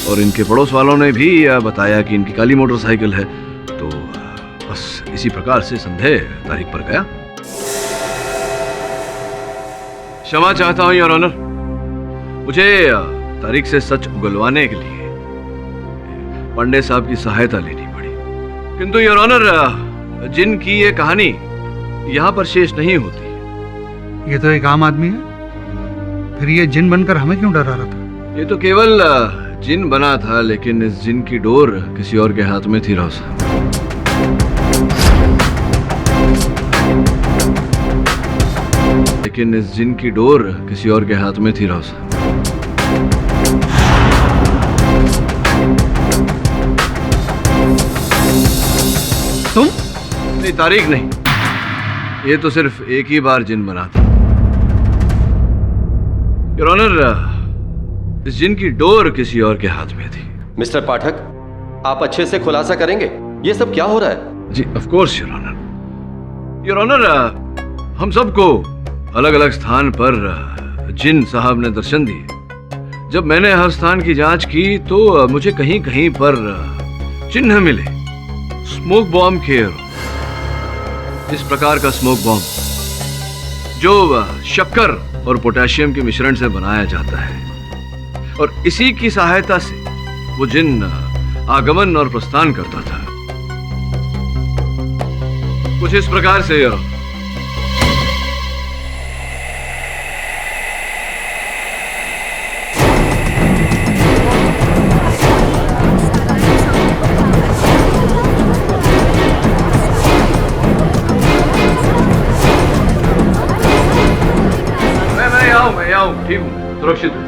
और इनके पड़ोस वालों ने भी बताया कि इनकी काली मोटरसाइकिल है, तो बस इसी प्रकार से संदेह तारिक पर गया। क्षमा चाहता हूं योर ऑनर, मुझे तारिक से सच उगलवाने के लिए पांडे साहब की सहायता लेनी पड़ी। किंतु योर ऑनर, जिन की ये कहानी यहाँ पर शेष नहीं होती। ये तो एक आम आदमी है, फिर ये जिन बनकर हमें क्यों डरा रहा था? ये तो केवल जिन बना था, लेकिन इस जिन की डोर किसी और के हाथ में थी राव साहब। लेकिन इस जिन की डोर किसी और के हाथ में थी राव साहब। तुम? नहीं, तारीख नहीं, ये तो सिर्फ एक ही बार जिन बना था। योर ऑनर, इस जिन की डोर किसी और के हाथ में थी। मिस्टर पाठक, आप अच्छे से खुलासा करेंगे ये सब क्या हो रहा है? जी of course your honour. Your honour, हम सबको अलग अलग स्थान पर जिन साहब ने दर्शन दिए। जब मैंने हर स्थान की जांच की तो मुझे कहीं कहीं पर चिन्ह मिले स्मोक बॉम्ब के। इस प्रकार का स्मोक बॉम्ब जो शक्कर और पोटेशियम के मिश्रण से बनाया जाता है, और इसी की सहायता से वो जिन आगमन और प्रस्थान करता था। कुछ इस प्रकार से यार। मैं यहाँ मैं यहाँ हूँ, ठीक हूँ, सुरक्षित हूँ।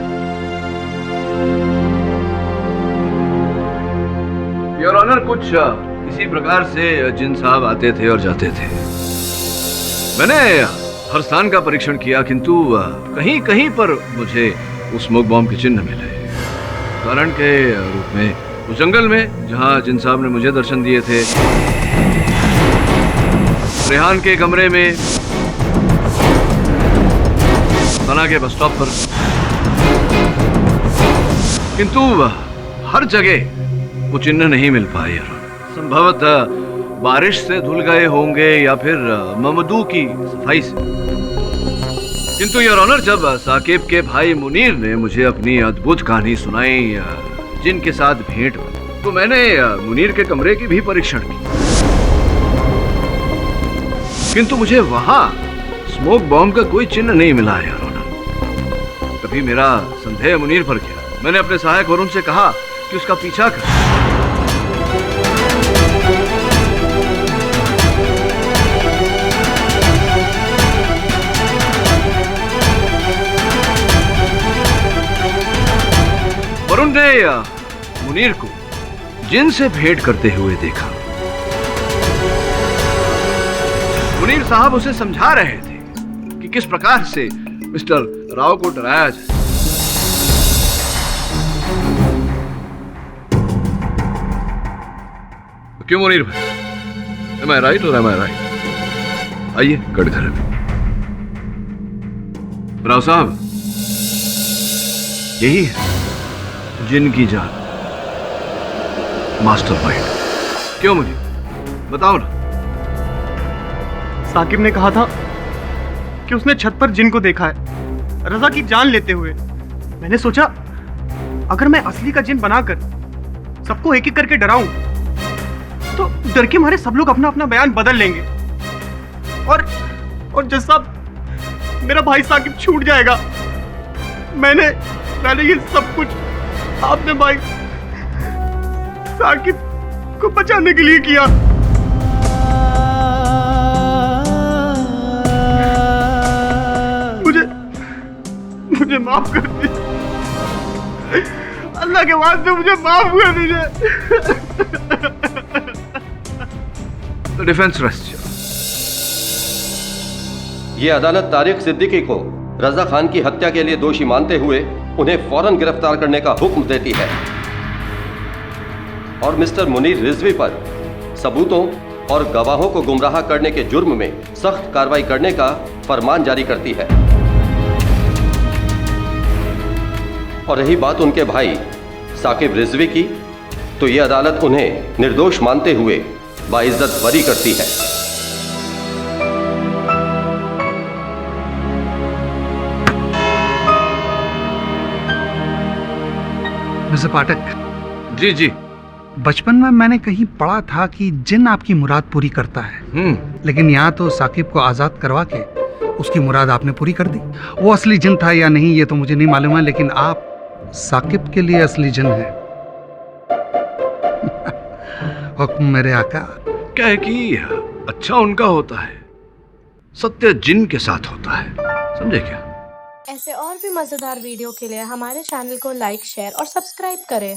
योर ऑनर, कुछ इसी प्रकार से जिन साहब आते थे और जाते थे। मैंने हर स्थान का परीक्षण किया, किंतु कहीं कहीं पर मुझे उस स्मोक बॉम्ब के चिन्ह मिले। उदाहरण के रूप में उस जंगल में जहाँ जिन साहब ने मुझे दर्शन दिए थे, रेहान के कमरे में, सना के बस स्टॉप पर, किंतु हर जगह वो चिन्ह नहीं मिल पाए। संभवतः बारिश से धुल गए होंगे या फिर ममदू की सफाई से। किंतु योर ऑनर, जब साकिब के भाई मुनीर ने मुझे अपनी अद्भुत कहानी सुनाई जिनके साथ भेंट हुई, तो मैंने मुनीर के कमरे की भी परीक्षण की, किंतु मुझे वहां स्मोक बॉम्ब का कोई चिन्ह नहीं मिला योर ऑनर। तभी मेरा संदेह मुनीर पर गया। मैंने अपने सहायक वरुण से कहा कि उसका पीछा कर। वरुण ने मुनीर को जिन से भेंट करते हुए देखा। मुनीर साहब उसे समझा रहे थे कि किस प्रकार से मिस्टर राव को डराया जाए। क्यों मुनीर भाई, am I right or am I right? आइए कटघरे में। राव साहब, यही है जिन की जान, मास्टर माइंड। क्यों मुनीर, बताओ ना। साकिब ने कहा था कि उसने छत पर जिन को देखा है, रजा की जान लेते हुए। मैंने सोचा अगर मैं असली का जिन बनाकर सबको एक एक करके डराऊं, तो डर के मारे सब लोग अपना अपना बयान बदल लेंगे और जज साहब, मेरा भाई साकिब छूट जाएगा। मैंने ये सब कुछ आपने भाई साकिब को बचाने के लिए किया। मुझे माफ कर दीजिए, अल्लाह के वास्ते मुझे माफ कर दीजिए। The defense rests. ये अदालत तारिक सिद्दीकी को रजा खान की हत्या के लिए दोषी मानते हुए उन्हें फौरन गिरफ्तार करने का हुक्म देती है और मिस्टर मुनीर रिजवी पर सबूतों और गवाहों को गुमराह करने के जुर्म में सख्त कार्रवाई करने का फरमान जारी करती है। और रही बात उनके भाई साकिब रिजवी की, तो यह अदालत उन्हें निर्दोष मानते हुए बाइज्जत बरी करती है। मिस्टर पाठक। जी जी। बचपन में मैंने कहीं पढ़ा था कि जिन आपकी मुराद पूरी करता है, लेकिन यहाँ तो साकिब को आजाद करवा के उसकी मुराद आपने पूरी कर दी। वो असली जिन था या नहीं ये तो मुझे नहीं मालूम है, लेकिन आप साकिब के लिए असली जिन है। हुक्म मेरे आका। क्या है कि अच्छा उनका होता है, सत्य जिन के साथ होता है, समझे क्या? ऐसे और भी मजेदार वीडियो के लिए हमारे चैनल को लाइक, शेयर और सब्सक्राइब करें।